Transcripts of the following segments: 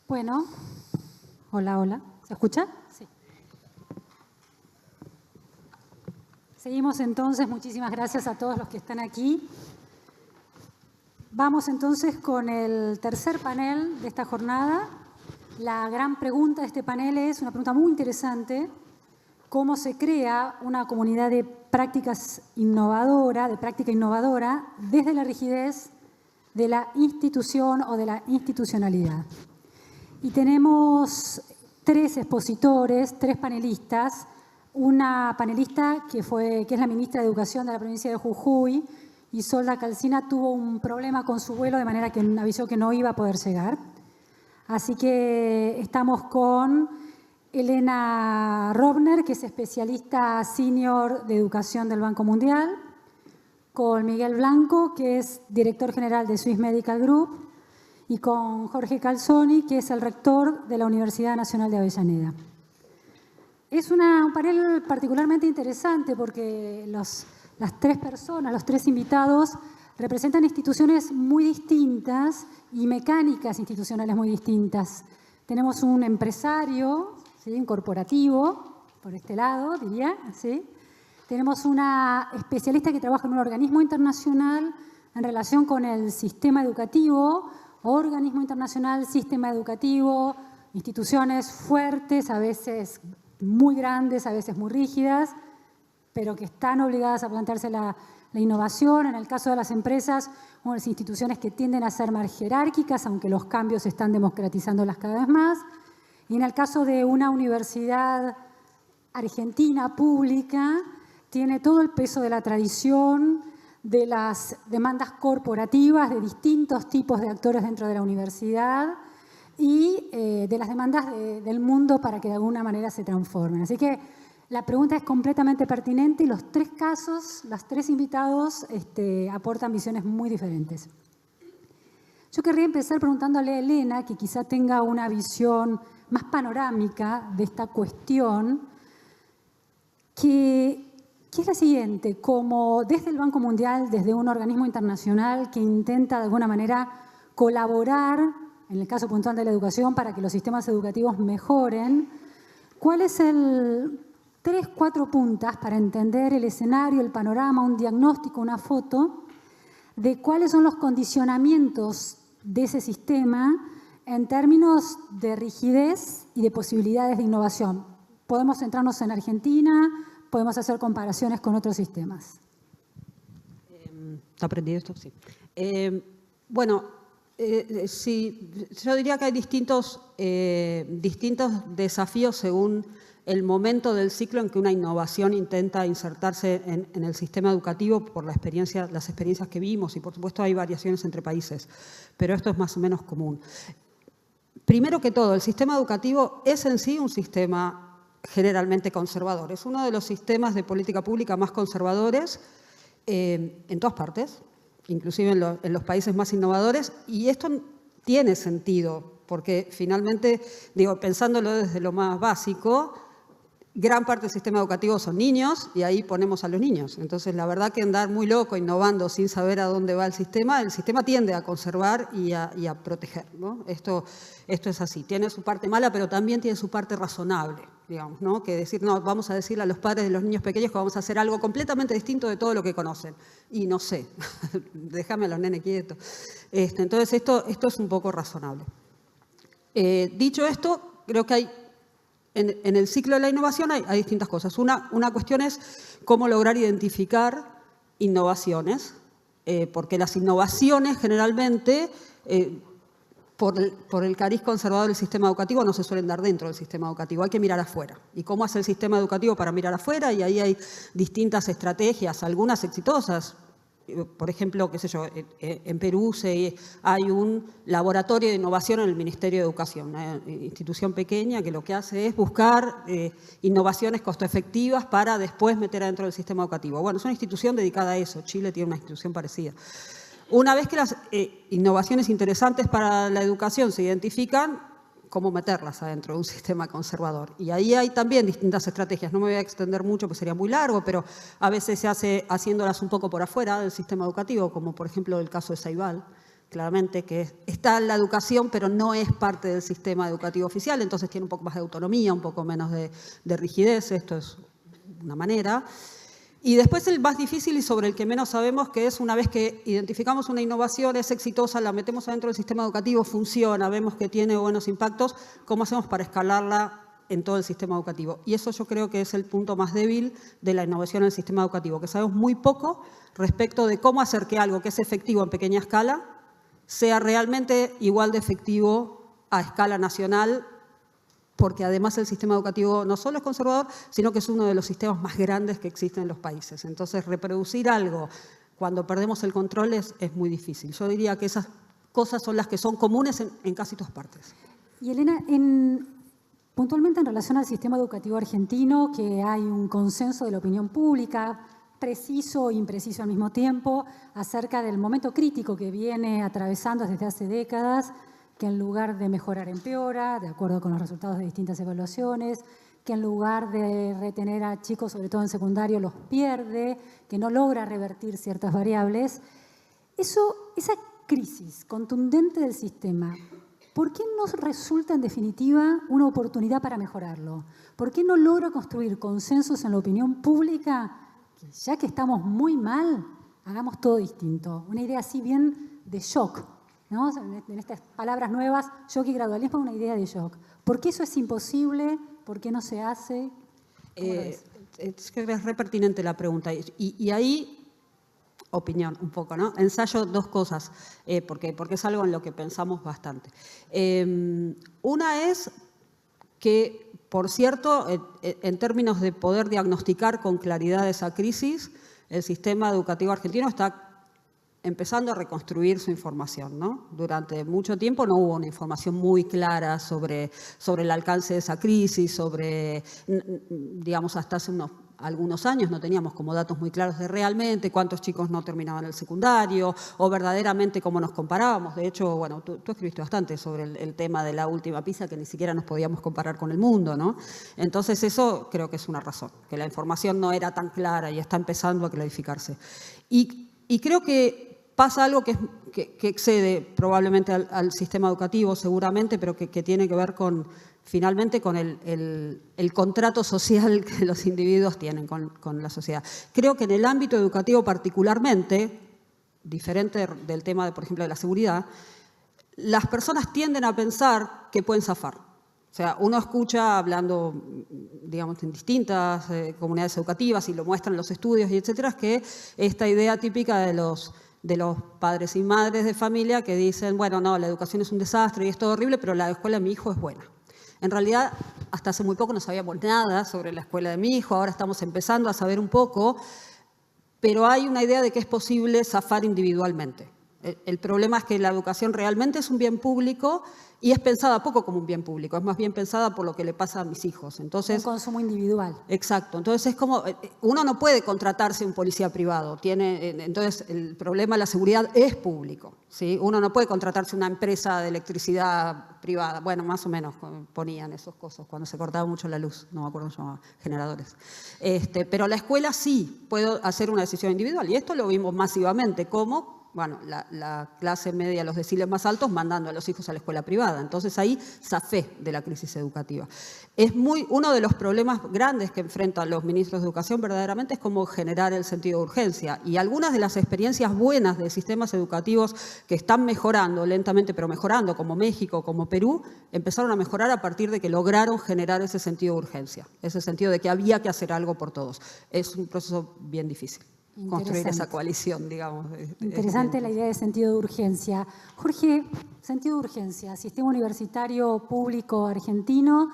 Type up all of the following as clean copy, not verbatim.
Bueno, hola, hola. ¿Se escucha? Sí. Seguimos entonces. Muchísimas gracias a todos los que están aquí. Vamos entonces con el tercer panel de esta jornada. La gran pregunta de este panel es una pregunta muy interesante. ¿Cómo se crea una comunidad de prácticas innovadora, de práctica innovadora, desde la rigidez de la institución o de la institucionalidad? Y tenemos tres expositores, tres panelistas. Una panelista que es la ministra de Educación de la provincia de Jujuy, Isolda Calcina, tuvo un problema con su vuelo de manera que avisó que no iba a poder llegar. Así que estamos con Elena Robner, que es especialista senior de educación del Banco Mundial, con Miguel Blanco, que es director general de Swiss Medical Group, y con Jorge Calzoni, que es el rector de la Universidad Nacional de Avellaneda. Es un panel particularmente interesante porque las tres personas, los tres invitados, representan instituciones muy distintas y mecánicas institucionales muy distintas. Tenemos un empresario, ¿sí?, un corporativo, por este lado, diría, ¿sí? Tenemos una especialista que trabaja en un organismo internacional en relación con el sistema educativo, organismo internacional, sistema educativo, instituciones fuertes, a veces muy grandes, a veces muy rígidas, pero que están obligadas a plantearse la innovación. En el caso de las empresas, unas instituciones que tienden a ser más jerárquicas, aunque los cambios están democratizándolas cada vez más. Y en el caso de una universidad argentina pública, tiene todo el peso de la tradición, de las demandas corporativas de distintos tipos de actores dentro de la universidad y de las demandas del mundo para que de alguna manera se transformen. Así que la pregunta es completamente pertinente y los tres casos, los tres invitados aportan visiones muy diferentes. Yo querría empezar preguntándole a Elena, que quizá tenga una visión más panorámica de esta cuestión, que es la siguiente: como desde el Banco Mundial, desde un organismo internacional que intenta de alguna manera colaborar, en el caso puntual de la educación, para que los sistemas educativos mejoren, ¿cuáles son 3, 4 puntas para entender el escenario, el panorama, un diagnóstico, una foto de cuáles son los condicionamientos de ese sistema en términos de rigidez y de posibilidades de innovación? Podemos centrarnos en Argentina, podemos hacer comparaciones con otros sistemas. ¿Está aprendido esto? Sí. Sí, yo diría que hay distintos desafíos según el momento del ciclo en que una innovación intenta insertarse en el sistema educativo por las experiencias que vimos, y por supuesto hay variaciones entre países, pero esto es más o menos común. Primero que todo, el sistema educativo es en sí un sistema generalmente conservador. Es uno de los sistemas de política pública más conservadores en todas partes, inclusive en los países más innovadores, y esto tiene sentido, porque finalmente, pensándolo desde lo más básico, gran parte del sistema educativo son niños y ahí ponemos a los niños. Entonces, la verdad que andar muy loco, innovando sin saber a dónde va el sistema tiende a conservar y a proteger, ¿no? Esto es así. Tiene su parte mala, pero también tiene su parte razonable, digamos, ¿no? Que decir, no, vamos a decirle a los padres de los niños pequeños que vamos a hacer algo completamente distinto de todo lo que conocen. Y no sé, déjame a los nenes quietos. Entonces, esto es un poco razonable. Dicho esto, creo que hay en el ciclo de la innovación hay distintas cosas. Una cuestión es cómo lograr identificar innovaciones, porque las innovaciones generalmente, por el cariz conservador del sistema educativo, no se suelen dar dentro del sistema educativo, hay que mirar afuera. ¿Y cómo hace el sistema educativo para mirar afuera? Y ahí hay distintas estrategias, algunas exitosas. Por ejemplo, qué sé yo, en Perú hay un laboratorio de innovación en el Ministerio de Educación, una institución pequeña que lo que hace es buscar innovaciones costo-efectivas para después meter adentro del sistema educativo. Bueno, es una institución dedicada a eso. Chile tiene una institución parecida. Una vez que las innovaciones interesantes para la educación se identifican, cómo meterlas adentro de un sistema conservador. Y ahí hay también distintas estrategias. No me voy a extender mucho, pues sería muy largo, pero a veces se hace haciéndolas un poco por afuera del sistema educativo, como por ejemplo el caso de Ceibal, claramente, que está en la educación, pero no es parte del sistema educativo oficial, entonces tiene un poco más de autonomía, un poco menos de rigidez, esto es una manera. Y después el más difícil y sobre el que menos sabemos, que es una vez que identificamos una innovación, es exitosa, la metemos adentro del sistema educativo, funciona, vemos que tiene buenos impactos, ¿cómo hacemos para escalarla en todo el sistema educativo? Y eso yo creo que es el punto más débil de la innovación en el sistema educativo, que sabemos muy poco respecto de cómo hacer que algo que es efectivo en pequeña escala sea realmente igual de efectivo a escala nacional, porque además el sistema educativo no solo es conservador, sino que es uno de los sistemas más grandes que existen en los países. Entonces, reproducir algo cuando perdemos el control es muy difícil. Yo diría que esas cosas son las que son comunes en casi todas partes. Y Elena, puntualmente en relación al sistema educativo argentino, que hay un consenso de la opinión pública, preciso e impreciso al mismo tiempo, acerca del momento crítico que viene atravesando desde hace décadas, que en lugar de mejorar empeora, de acuerdo con los resultados de distintas evaluaciones, que en lugar de retener a chicos, sobre todo en secundario, los pierde, que no logra revertir ciertas variables. Esa crisis contundente del sistema, ¿por qué no resulta en definitiva una oportunidad para mejorarlo? ¿Por qué no logra construir consensos en la opinión pública que ya que estamos muy mal, hagamos todo distinto? Una idea así bien de shock, ¿no? En estas palabras nuevas, shock y gradualismo, una idea de shock. ¿Por qué eso es imposible? ¿Por qué no se hace? Es que es re pertinente la pregunta. Y ahí, opinión un poco, ¿no? Ensayo dos cosas, porque es algo en lo que pensamos bastante. Una es que, por cierto, en términos de poder diagnosticar con claridad esa crisis, el sistema educativo argentino está empezando a reconstruir su información, ¿no? Durante mucho tiempo no hubo una información muy clara sobre el alcance de esa crisis, digamos, hasta hace algunos años no teníamos como datos muy claros de realmente cuántos chicos no terminaban el secundario o verdaderamente cómo nos comparábamos. De hecho, bueno, tú escribiste bastante sobre el tema de la última PISA, que ni siquiera nos podíamos comparar con el mundo, ¿no? Entonces eso creo que es una razón, que la información no era tan clara y está empezando a clarificarse. Y creo que pasa algo que excede probablemente al sistema educativo seguramente, pero que tiene que ver finalmente con el contrato social que los individuos tienen con la sociedad. Creo que en el ámbito educativo particularmente, diferente del tema, por ejemplo, de la seguridad, las personas tienden a pensar que pueden zafar. O sea, uno escucha hablando, digamos, en distintas comunidades educativas y lo muestran los estudios y etcétera, es que esta idea típica de los padres y madres de familia que dicen, bueno, no, la educación es un desastre y es todo horrible, pero la escuela de mi hijo es buena. En realidad, hasta hace muy poco no sabíamos nada sobre la escuela de mi hijo, ahora estamos empezando a saber un poco, pero hay una idea de que es posible zafar individualmente. El problema es que la educación realmente es un bien público y es pensada poco como un bien público, es más bien pensada por lo que le pasa a mis hijos. Entonces, un consumo individual. Exacto. Entonces es como, uno no puede contratarse un policía privado. Entonces el problema de la seguridad es público, ¿sí? Uno no puede contratarse una empresa de electricidad privada. Bueno, más o menos ponían esos cosas cuando se cortaba mucho la luz. No me acuerdo cómo se llamaba, generadores. Pero la escuela sí puede hacer una decisión individual. Y esto lo vimos masivamente, como bueno, la clase media, los deciles más altos, mandando a los hijos a la escuela privada. Entonces ahí zafé de la crisis educativa. Uno de los problemas grandes que enfrentan los ministros de educación verdaderamente es cómo generar el sentido de urgencia. Y algunas de las experiencias buenas de sistemas educativos que están mejorando lentamente, pero mejorando, como México, como Perú, empezaron a mejorar a partir de que lograron generar ese sentido de urgencia, ese sentido de que había que hacer algo por todos. Es un proceso bien difícil. Construir esa coalición, digamos. Interesante la idea de sentido de urgencia. Jorge, sentido de urgencia, sistema universitario público argentino,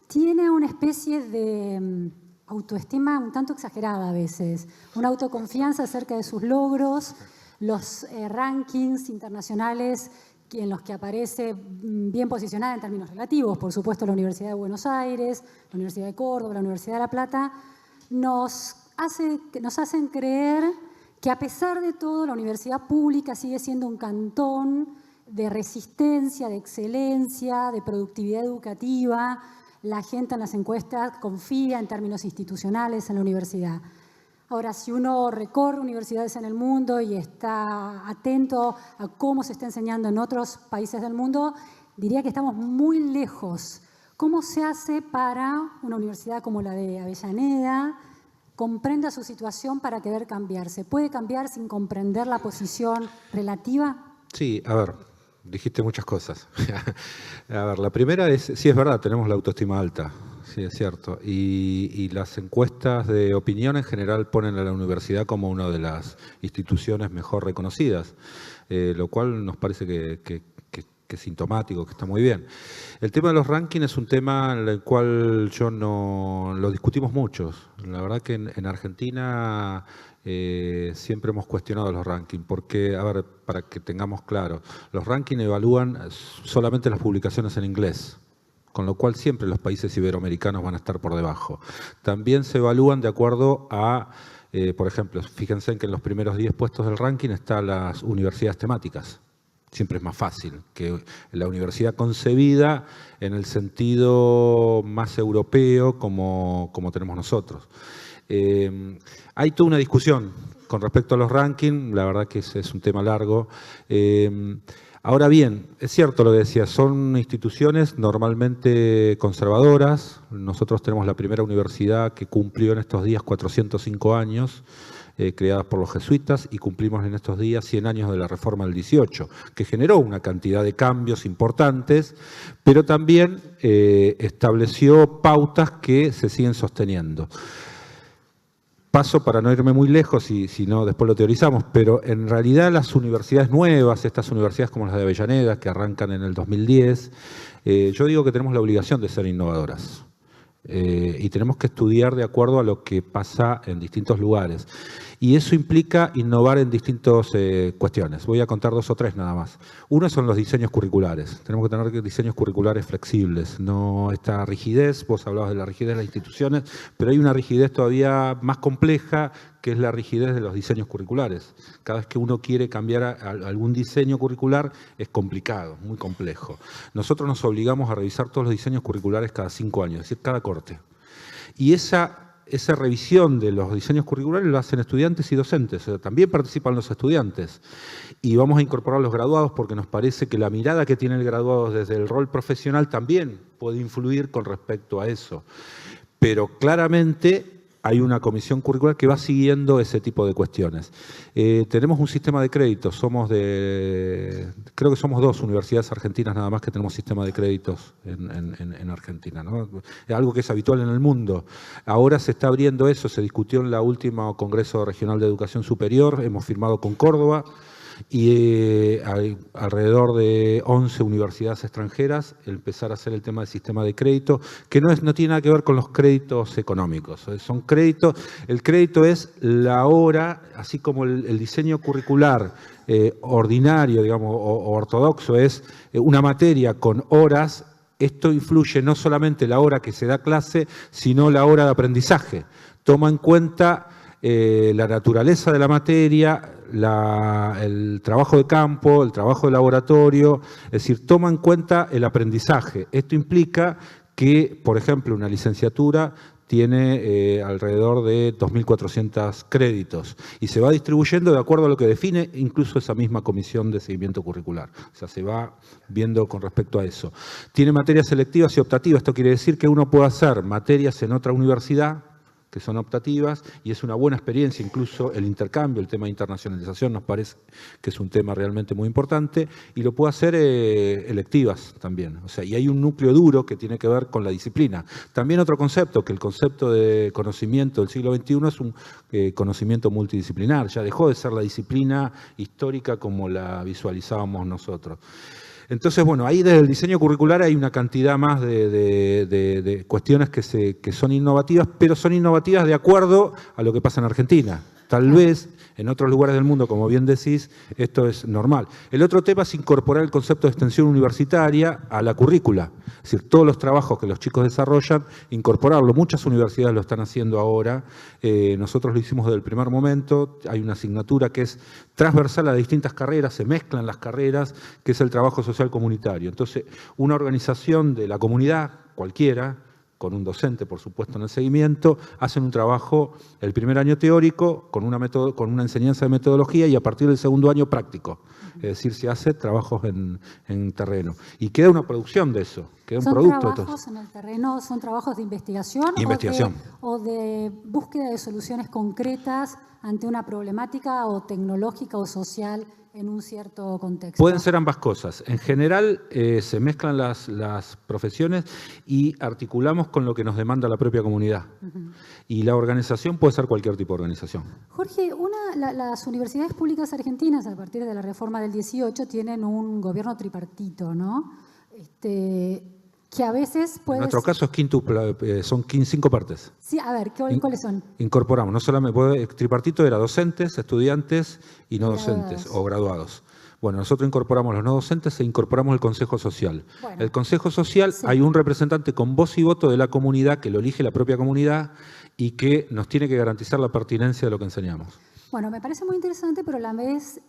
tiene una especie de autoestima un tanto exagerada a veces, una autoconfianza acerca de sus logros, los rankings internacionales en los que aparece bien posicionada en términos relativos, por supuesto la Universidad de Buenos Aires, la Universidad de Córdoba, la Universidad de La Plata, nos hacen creer que a pesar de todo la universidad pública sigue siendo un cantón de resistencia, de excelencia, de productividad educativa. La gente en las encuestas confía en términos institucionales en la universidad. Ahora, si uno recorre universidades en el mundo y está atento a cómo se está enseñando en otros países del mundo, diría que estamos muy lejos. ¿Cómo se hace para una universidad como la de Avellaneda comprenda su situación para querer cambiar? ¿Se puede cambiar sin comprender la posición relativa? Sí, a ver, dijiste muchas cosas. A ver, la primera es, sí es verdad, tenemos la autoestima alta. Sí, es cierto. Y las encuestas de opinión en general ponen a la universidad como una de las instituciones mejor reconocidas, lo cual nos parece que es sintomático, que está muy bien. El tema de los rankings es un tema en el cual yo no lo discutimos mucho. La verdad que en Argentina siempre hemos cuestionado los rankings, porque, a ver, para que tengamos claro, los rankings evalúan solamente las publicaciones en inglés, con lo cual siempre los países iberoamericanos van a estar por debajo. También se evalúan de acuerdo a, por ejemplo, fíjense en que en los primeros 10 puestos del ranking están las universidades temáticas. Siempre es más fácil que la universidad concebida en el sentido más europeo como tenemos nosotros. Hay toda una discusión con respecto a los rankings, la verdad que es un tema largo. Ahora bien, es cierto lo que decía, son instituciones normalmente conservadoras. Nosotros tenemos la primera universidad que cumplió en estos días 405 años, creadas por los jesuitas, y cumplimos en estos días 100 años de la Reforma del 18, que generó una cantidad de cambios importantes, pero también estableció pautas que se siguen sosteniendo. Paso para no irme muy lejos, y si no después lo teorizamos, pero en realidad las universidades nuevas, estas universidades como las de Avellaneda, que arrancan en el 2010, yo digo que tenemos la obligación de ser innovadoras. Y tenemos que estudiar de acuerdo a lo que pasa en distintos lugares. Y eso implica innovar en distintas cuestiones. Voy a contar 2 o 3 nada más. Uno son los diseños curriculares. Tenemos que tener diseños curriculares flexibles. No esta rigidez, vos hablabas de la rigidez de las instituciones, pero hay una rigidez todavía más compleja, que es la rigidez de los diseños curriculares. Cada vez que uno quiere cambiar algún diseño curricular es complicado, muy complejo. Nosotros nos obligamos a revisar todos los diseños curriculares cada 5 años, es decir, cada corte. Y esa revisión de los diseños curriculares lo hacen estudiantes y docentes, o sea, también participan los estudiantes. Y vamos a incorporar los graduados porque nos parece que la mirada que tiene el graduado desde el rol profesional también puede influir con respecto a eso. Pero claramente hay una comisión curricular que va siguiendo ese tipo de cuestiones. Tenemos un sistema de créditos, creo que somos 2 universidades argentinas nada más que tenemos sistema de créditos en Argentina, ¿no? Es algo que es habitual en el mundo. Ahora se está abriendo eso, se discutió en la última Congreso Regional de Educación Superior, hemos firmado con Córdoba, y hay alrededor de 11 universidades extranjeras empezar a hacer el tema del sistema de crédito, que no tiene nada que ver con los créditos económicos. Son créditos, el crédito es la hora, así como el diseño curricular ordinario, digamos, o ortodoxo es una materia con horas. Esto influye no solamente la hora que se da clase, sino la hora de aprendizaje. Toma en cuenta la naturaleza de la materia, el trabajo de campo, el trabajo de laboratorio, es decir, toma en cuenta el aprendizaje. Esto implica que, por ejemplo, una licenciatura tiene alrededor de 2.400 créditos y se va distribuyendo de acuerdo a lo que define incluso esa misma comisión de seguimiento curricular. O sea, se va viendo con respecto a eso. Tiene materias selectivas y optativas. Esto quiere decir que uno puede hacer materias en otra universidad que son optativas, y es una buena experiencia, incluso el intercambio, el tema de internacionalización nos parece que es un tema realmente muy importante, y lo puede hacer electivas también. O sea, y hay un núcleo duro que tiene que ver con la disciplina. También otro concepto, que el concepto de conocimiento del siglo XXI es un conocimiento multidisciplinar, ya dejó de ser la disciplina histórica como la visualizábamos nosotros. Entonces, bueno, ahí desde el diseño curricular hay una cantidad más de cuestiones que son innovativas, pero son innovativas de acuerdo a lo que pasa en Argentina. Tal vez en otros lugares del mundo, como bien decís, esto es normal. El otro tema es incorporar el concepto de extensión universitaria a la currícula. Es decir, todos los trabajos que los chicos desarrollan, incorporarlo. Muchas universidades lo están haciendo ahora. Nosotros lo hicimos desde el primer momento. Hay una asignatura que es transversal a distintas carreras, se mezclan las carreras, que es el trabajo social comunitario. Entonces, una organización de la comunidad, cualquiera, con un docente, por supuesto, en el seguimiento, hacen un trabajo el primer año teórico con una enseñanza de metodología y a partir del segundo año práctico. Es decir, se hace trabajos en terreno. Y queda una producción de eso, queda un producto. ¿Son trabajos en el terreno, son trabajos de investigación? Investigación. O de búsqueda de soluciones concretas ante una problemática o tecnológica o social en un cierto contexto? Pueden ser ambas cosas. En general se mezclan las profesiones y articulamos con lo que nos demanda la propia comunidad. Y la organización puede ser cualquier tipo de organización. Jorge, las universidades públicas argentinas, a partir de la reforma del 18, tienen un gobierno tripartito, ¿no? Que a veces puede... En nuestro caso es son 5 partes. Sí, a ver, ¿cuáles son? Incorporamos, no solamente, tripartito era docentes, estudiantes y no docentes o graduados. Bueno, nosotros incorporamos los no docentes e incorporamos el Consejo Social. Bueno, el Consejo Social hay un representante con voz y voto de la comunidad que lo elige la propia comunidad y que nos tiene que garantizar la pertinencia de lo que enseñamos. Bueno, me parece muy interesante, pero a la vez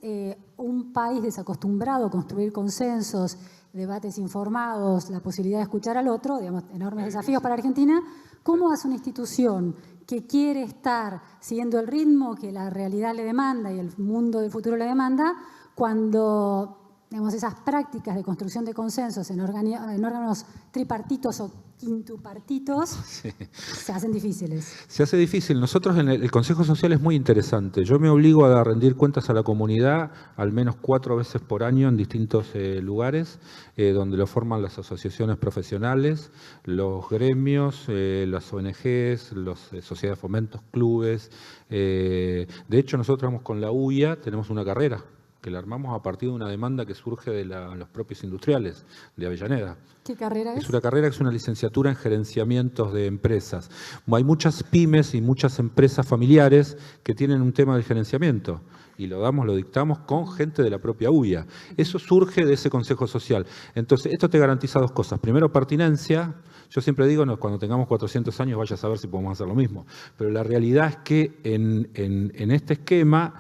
un país desacostumbrado a construir consensos, debates informados, la posibilidad de escuchar al otro, digamos, enormes desafíos para Argentina. ¿Cómo hace una institución que quiere estar siguiendo el ritmo que la realidad le demanda y el mundo del futuro le demanda, cuando, digamos, esas prácticas de construcción de consensos en órganos tripartitos o quintupartitos se hacen difíciles? Se hace difícil. Nosotros en el Consejo Social es muy interesante. Yo me obligo a rendir cuentas a la comunidad al menos 4 veces por año en distintos lugares, donde lo forman las asociaciones profesionales, los gremios, las ONGs, las sociedades de fomentos, clubes. De hecho, nosotros con la UIA tenemos una carrera que la armamos a partir de una demanda que surge de los propios industriales de Avellaneda. ¿Qué carrera es? Es una carrera que es una licenciatura en gerenciamientos de empresas. Hay muchas pymes y muchas empresas familiares que tienen un tema de gerenciamiento y lo dictamos con gente de la propia UIA. Eso surge de ese Consejo Social. Entonces, esto te garantiza 2 cosas. Primero, pertinencia. Yo siempre digo, cuando tengamos 400 años vaya a saber si podemos hacer lo mismo. Pero la realidad es que en este esquema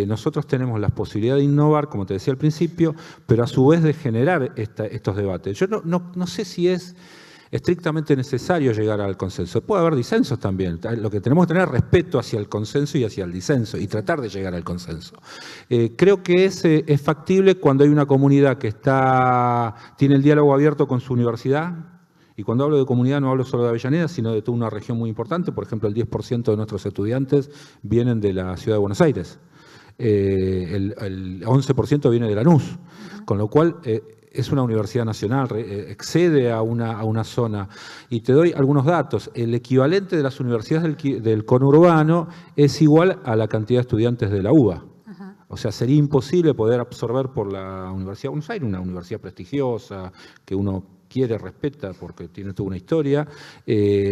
nosotros tenemos la posibilidad de innovar, como te decía al principio, pero a su vez de generar estos debates. Yo no sé si es estrictamente necesario llegar al consenso. Puede haber disensos también. Lo que tenemos que tener es respeto hacia el consenso y hacia el disenso y tratar de llegar al consenso. Creo que es factible cuando hay una comunidad que tiene el diálogo abierto con su universidad. Y cuando hablo de comunidad no hablo solo de Avellaneda, sino de toda una región muy importante. Por ejemplo, el 10% de nuestros estudiantes vienen de la ciudad de Buenos Aires. El 11% viene de Lanús. Con lo cual es una universidad nacional, excede a una zona. Y te doy algunos datos. El equivalente de las universidades del conurbano es igual a la cantidad de estudiantes de la UBA. O sea, sería imposible poder absorber por la Universidad de Buenos Aires, una universidad prestigiosa, que uno quiere, respeta, porque tiene toda una historia,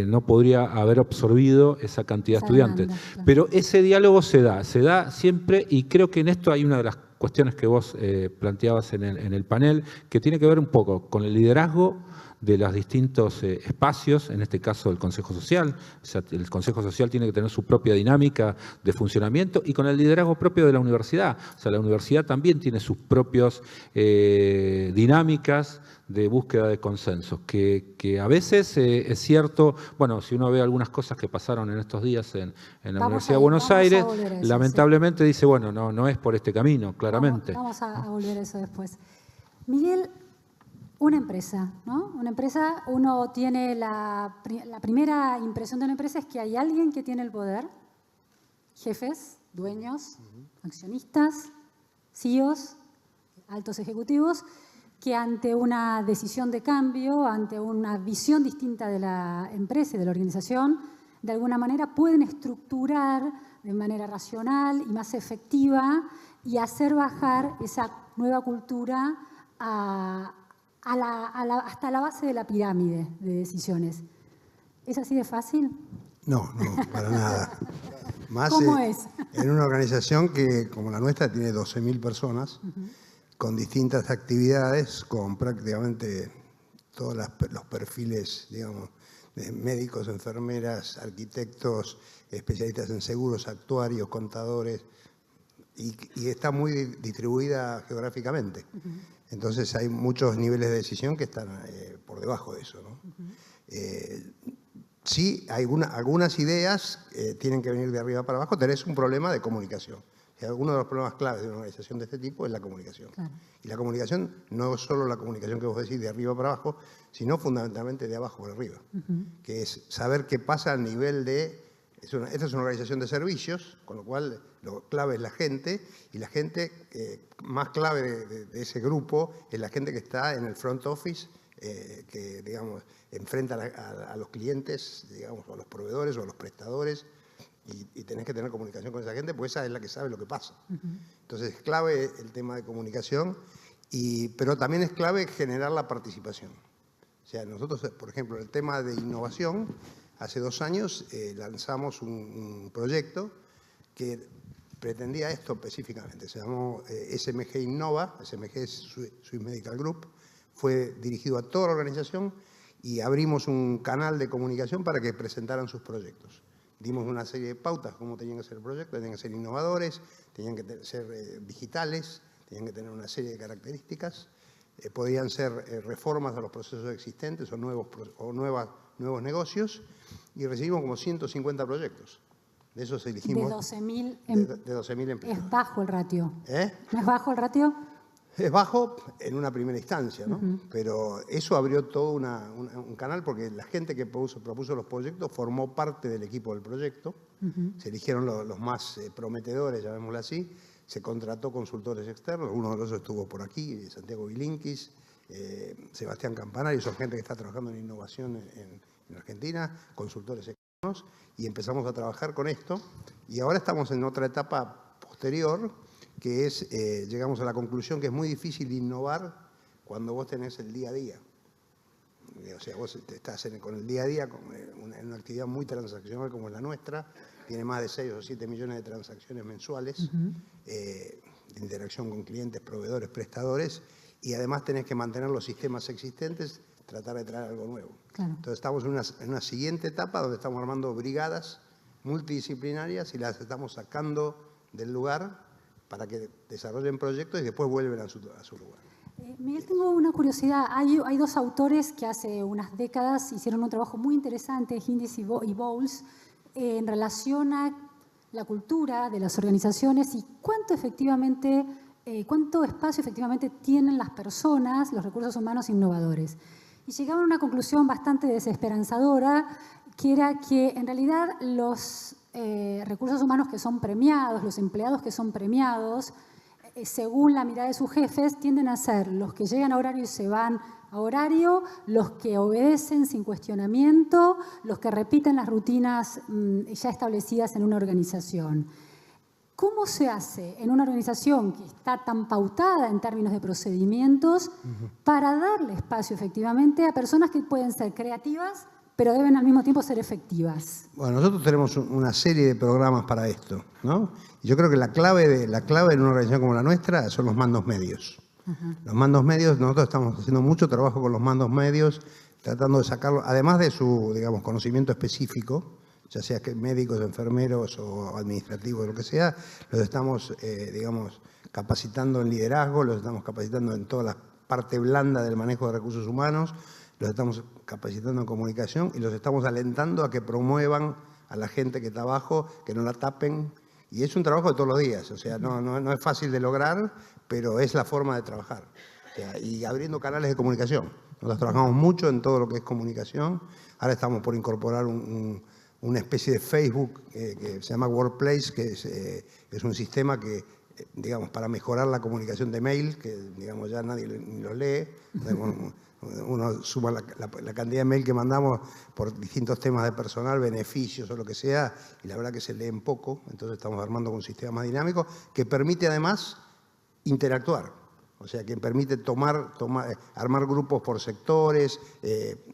no podría haber absorbido esa cantidad de estudiantes. Claro. Pero ese diálogo se da siempre, y creo que en esto hay una de las cuestiones que vos planteabas en el panel, que tiene que ver un poco con el liderazgo de los distintos espacios, en este caso el Consejo Social. O sea, el Consejo Social tiene que tener su propia dinámica de funcionamiento y con el liderazgo propio de la universidad. O sea, la universidad también tiene sus propias dinámicas de búsqueda de consensos, que a veces es cierto, bueno, si uno ve algunas cosas que pasaron en estos días en la Universidad de Buenos Aires, lamentablemente dice, bueno, no es por este camino, claramente. Vamos a volver a eso después. Miguel, una empresa, ¿no? Una empresa, uno tiene la primera impresión de una empresa es que hay alguien que tiene el poder, jefes, dueños, accionistas, CEOs, altos ejecutivos, que ante una decisión de cambio, ante una visión distinta de la empresa y de la organización, de alguna manera pueden estructurar de manera racional y más efectiva y hacer bajar esa nueva cultura hasta la base de la pirámide de decisiones. ¿Es así de fácil? No, para nada. Más ¿Cómo es? En una organización que, como la nuestra, tiene 12.000 personas, con distintas actividades, con prácticamente todos los perfiles, digamos, de médicos, enfermeras, arquitectos, especialistas en seguros, actuarios, contadores, y está muy distribuida geográficamente. Entonces hay muchos niveles de decisión que están por debajo de eso, ¿no? sí, algunas ideas tienen que venir de arriba para abajo, tenés un problema de comunicación. Uno de los problemas claves de una organización de este tipo es la comunicación. Claro. Y la comunicación no es solo la comunicación que vos decís de arriba para abajo, sino fundamentalmente de abajo para arriba, que es saber qué pasa al nivel de... Esta es una organización de servicios, con lo cual lo clave es la gente, y la gente más clave de ese grupo es la gente que está en el front office, que, digamos, enfrenta a los clientes, digamos, o a los proveedores o a los prestadores, y tenés que tener comunicación con esa gente, porque esa es la que sabe lo que pasa. Entonces es clave el tema de comunicación, pero también es clave generar la participación. O sea, nosotros, por ejemplo, el tema de innovación, hace 2 años lanzamos un proyecto que pretendía esto específicamente. Se llamó SMG Innova, SMG es Swiss Medical Group, fue dirigido a toda la organización y abrimos un canal de comunicación para que presentaran sus proyectos. Dimos una serie de pautas cómo tenían que ser el proyecto, tenían que ser innovadores, tenían que ser digitales, tenían que tener una serie de características, podían ser reformas a los procesos existentes o nuevos negocios, y recibimos como 150 proyectos. De esos elegimos... De 12.000 de 12.000 empleados. Es bajo el ratio. ¿Eh? ¿No es bajo el ratio? Es bajo en una primera instancia, ¿no? Pero eso abrió todo un canal, porque la gente que propuso los proyectos formó parte del equipo del proyecto. Se eligieron los más prometedores, llamémoslo así. Se contrató consultores externos, uno de ellos estuvo por aquí, Santiago Bilinkis, Sebastián Campanari, son gente que está trabajando en innovación en Argentina, consultores externos, y empezamos a trabajar con esto. Y ahora estamos en otra etapa posterior, que es, llegamos a la conclusión que es muy difícil innovar cuando vos tenés el día a día. O sea, vos estás con el día a día, en una actividad muy transaccional como es la nuestra, tiene más de 6 o 7 millones de transacciones mensuales, de interacción con clientes, proveedores, prestadores, y además tenés que mantener los sistemas existentes, tratar de traer algo nuevo. Claro. Entonces estamos en una siguiente etapa donde estamos armando brigadas multidisciplinarias y las estamos sacando del lugar para que desarrollen proyectos y después vuelven a su lugar. Miguel, tengo una curiosidad. Hay 2 autores que hace unas décadas hicieron un trabajo muy interesante, Hindis y Bowles, en relación a la cultura de las organizaciones y cuánto espacio efectivamente tienen las personas, los recursos humanos innovadores. Y llegaban a una conclusión bastante desesperanzadora, que era que en realidad los recursos humanos que son premiados, los empleados que son premiados, según la mirada de sus jefes, tienden a ser los que llegan a horario y se van a horario, los que obedecen sin cuestionamiento, los que repiten las rutinas ya establecidas en una organización. ¿Cómo se hace en una organización que está tan pautada en términos de procedimientos para darle espacio efectivamente a personas que pueden ser creativas, pero deben al mismo tiempo ser efectivas? Bueno, nosotros tenemos una serie de programas para esto, ¿no? Yo creo que la clave en una organización como la nuestra son los mandos medios. Los mandos medios, nosotros estamos haciendo mucho trabajo con los mandos medios, tratando de sacarlo, además de su, digamos, conocimiento específico, ya sea que médicos, enfermeros o administrativos, lo que sea, los estamos, digamos, capacitando en liderazgo, los estamos capacitando en toda la parte blanda del manejo de recursos humanos, los estamos capacitando en comunicación y los estamos alentando a que promuevan a la gente que está abajo, que no la tapen. Y es un trabajo de todos los días, o sea, no es fácil de lograr, pero es la forma de trabajar. O sea, y abriendo canales de comunicación. Nosotros trabajamos mucho en todo lo que es comunicación. Ahora estamos por incorporar una especie de Facebook que se llama Workplace, que es un sistema que, digamos, para mejorar la comunicación de mail, que, digamos, ya nadie ni los lee. Uno suma la cantidad de mail que mandamos por distintos temas de personal, beneficios o lo que sea, y la verdad que se leen poco. Entonces estamos armando un sistema más dinámico que permite además interactuar. O sea, que permite armar grupos por sectores,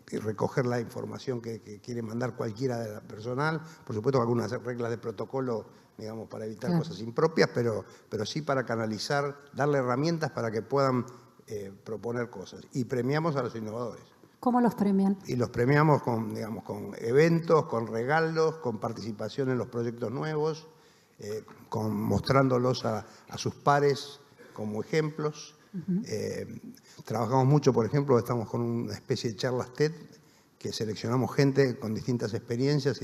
recoger la información que quiere mandar cualquiera de la personal. Por supuesto, algunas reglas de protocolo, digamos, para evitar cosas impropias, pero sí para canalizar, darle herramientas para que puedan proponer cosas. Y premiamos a los innovadores. ¿Cómo los premian? Y los premiamos con, digamos, con eventos, con regalos, con participación en los proyectos nuevos, mostrándolos a sus pares como ejemplos. Trabajamos mucho, por ejemplo, estamos con una especie de charlas TED que seleccionamos gente con distintas experiencias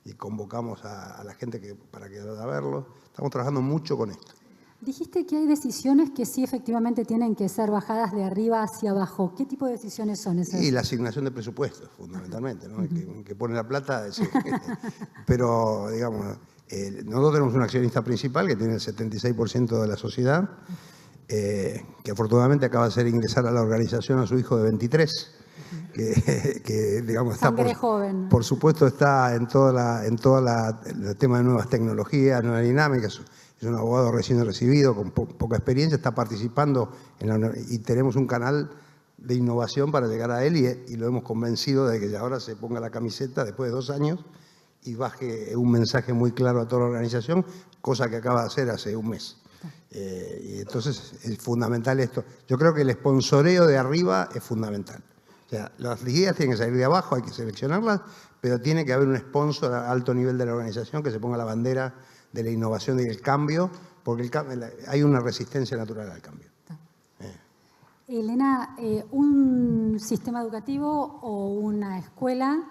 y convocamos a la gente para que vaya a verlo. Estamos trabajando mucho con esto. Dijiste que hay decisiones que sí efectivamente tienen que ser bajadas de arriba hacia abajo. ¿Qué tipo de decisiones son esas? Y la asignación de presupuestos, fundamentalmente, ¿no? El que pone la plata. Pero, digamos, nosotros tenemos un accionista principal que tiene el 76% de la sociedad, que afortunadamente acaba de hacer ingresar a la organización a su hijo de 23, que digamos, está joven. Por supuesto está en el tema de nuevas tecnologías, nuevas dinámicas. Es un abogado recién recibido, con poca experiencia, está participando y tenemos un canal de innovación para llegar a él y lo hemos convencido de que ahora se ponga la camiseta después de 2 años y baje un mensaje muy claro a toda la organización, cosa que acaba de hacer hace un mes. Y entonces es fundamental esto. Yo creo que el sponsoreo de arriba es fundamental. O sea, las ideas tienen que salir de abajo, hay que seleccionarlas, pero tiene que haber un sponsor a alto nivel de la organización que se ponga la bandera de la innovación y del cambio, porque hay una resistencia natural al cambio. Elena, un sistema educativo o una escuela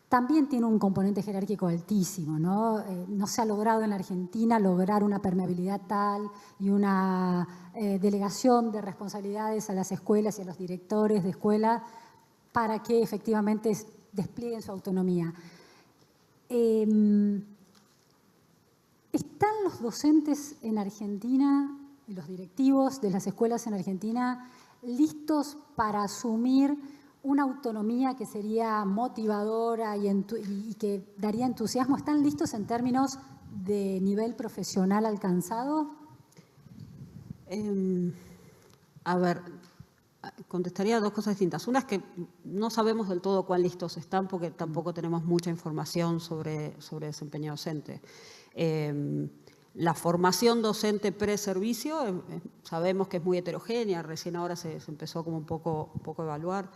también tiene un componente jerárquico altísimo, ¿no? No se ha logrado en la Argentina lograr una permeabilidad tal y una delegación de responsabilidades a las escuelas y a los directores de escuela para que efectivamente desplieguen su autonomía. ¿Están los docentes en Argentina y los directivos de las escuelas en Argentina listos para asumir una autonomía que sería motivadora y que daría entusiasmo? ¿Están listos en términos de nivel profesional alcanzado? A ver, contestaría 2 cosas distintas. Una es que no sabemos del todo cuán listos están porque tampoco tenemos mucha información sobre desempeño docente. La formación docente pre-servicio sabemos que es muy heterogénea, recién ahora se empezó como un poco a evaluar,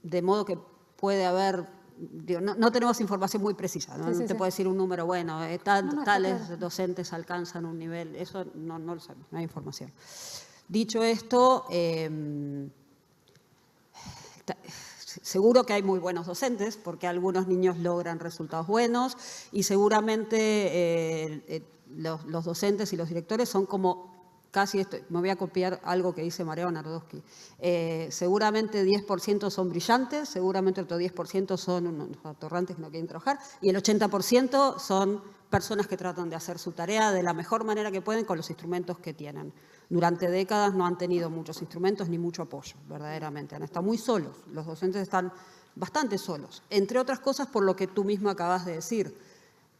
de modo que puede haber, no tenemos información muy precisa, no, te puedo decir un número, bueno, tales docentes alcanzan un nivel, eso no lo sabemos, no hay información. Dicho esto, seguro que hay muy buenos docentes porque algunos niños logran resultados buenos y seguramente los docentes y los directores son como casi, me voy a copiar algo que dice Mario Narodowski, seguramente 10% son brillantes, seguramente otro 10% son unos atorrantes que no quieren trabajar y el 80% son personas que tratan de hacer su tarea de la mejor manera que pueden con los instrumentos que tienen. Durante décadas no han tenido muchos instrumentos ni mucho apoyo, verdaderamente. Han estado muy solos. Los docentes están bastante solos. Entre otras cosas, por lo que tú mismo acabas de decir.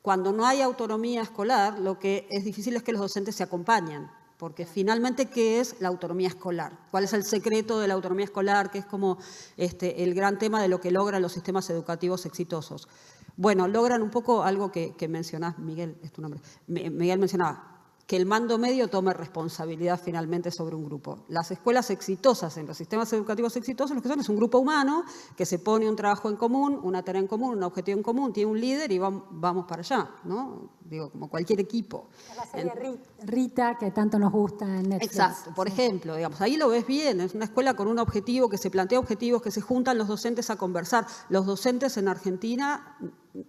Cuando no hay autonomía escolar, lo que es difícil es que los docentes se acompañen. Porque finalmente, ¿qué es la autonomía escolar? ¿Cuál es el secreto de la autonomía escolar? Que es como el gran tema de lo que logran los sistemas educativos exitosos. Bueno, logran un poco algo que mencionás, Miguel, es tu nombre. Miguel mencionaba, que el mando medio tome responsabilidad finalmente sobre un grupo. Las escuelas exitosas, en los sistemas educativos exitosos, lo que son es un grupo humano que se pone un trabajo en común, una tarea en común, un objetivo en común, tiene un líder y vamos para allá, ¿no? Digo, como cualquier equipo. La serie Rita, que tanto nos gusta en Netflix. Exacto, por ejemplo, digamos, ahí lo ves bien, es una escuela con un objetivo, que se plantea objetivos, que se juntan los docentes a conversar. Los docentes en Argentina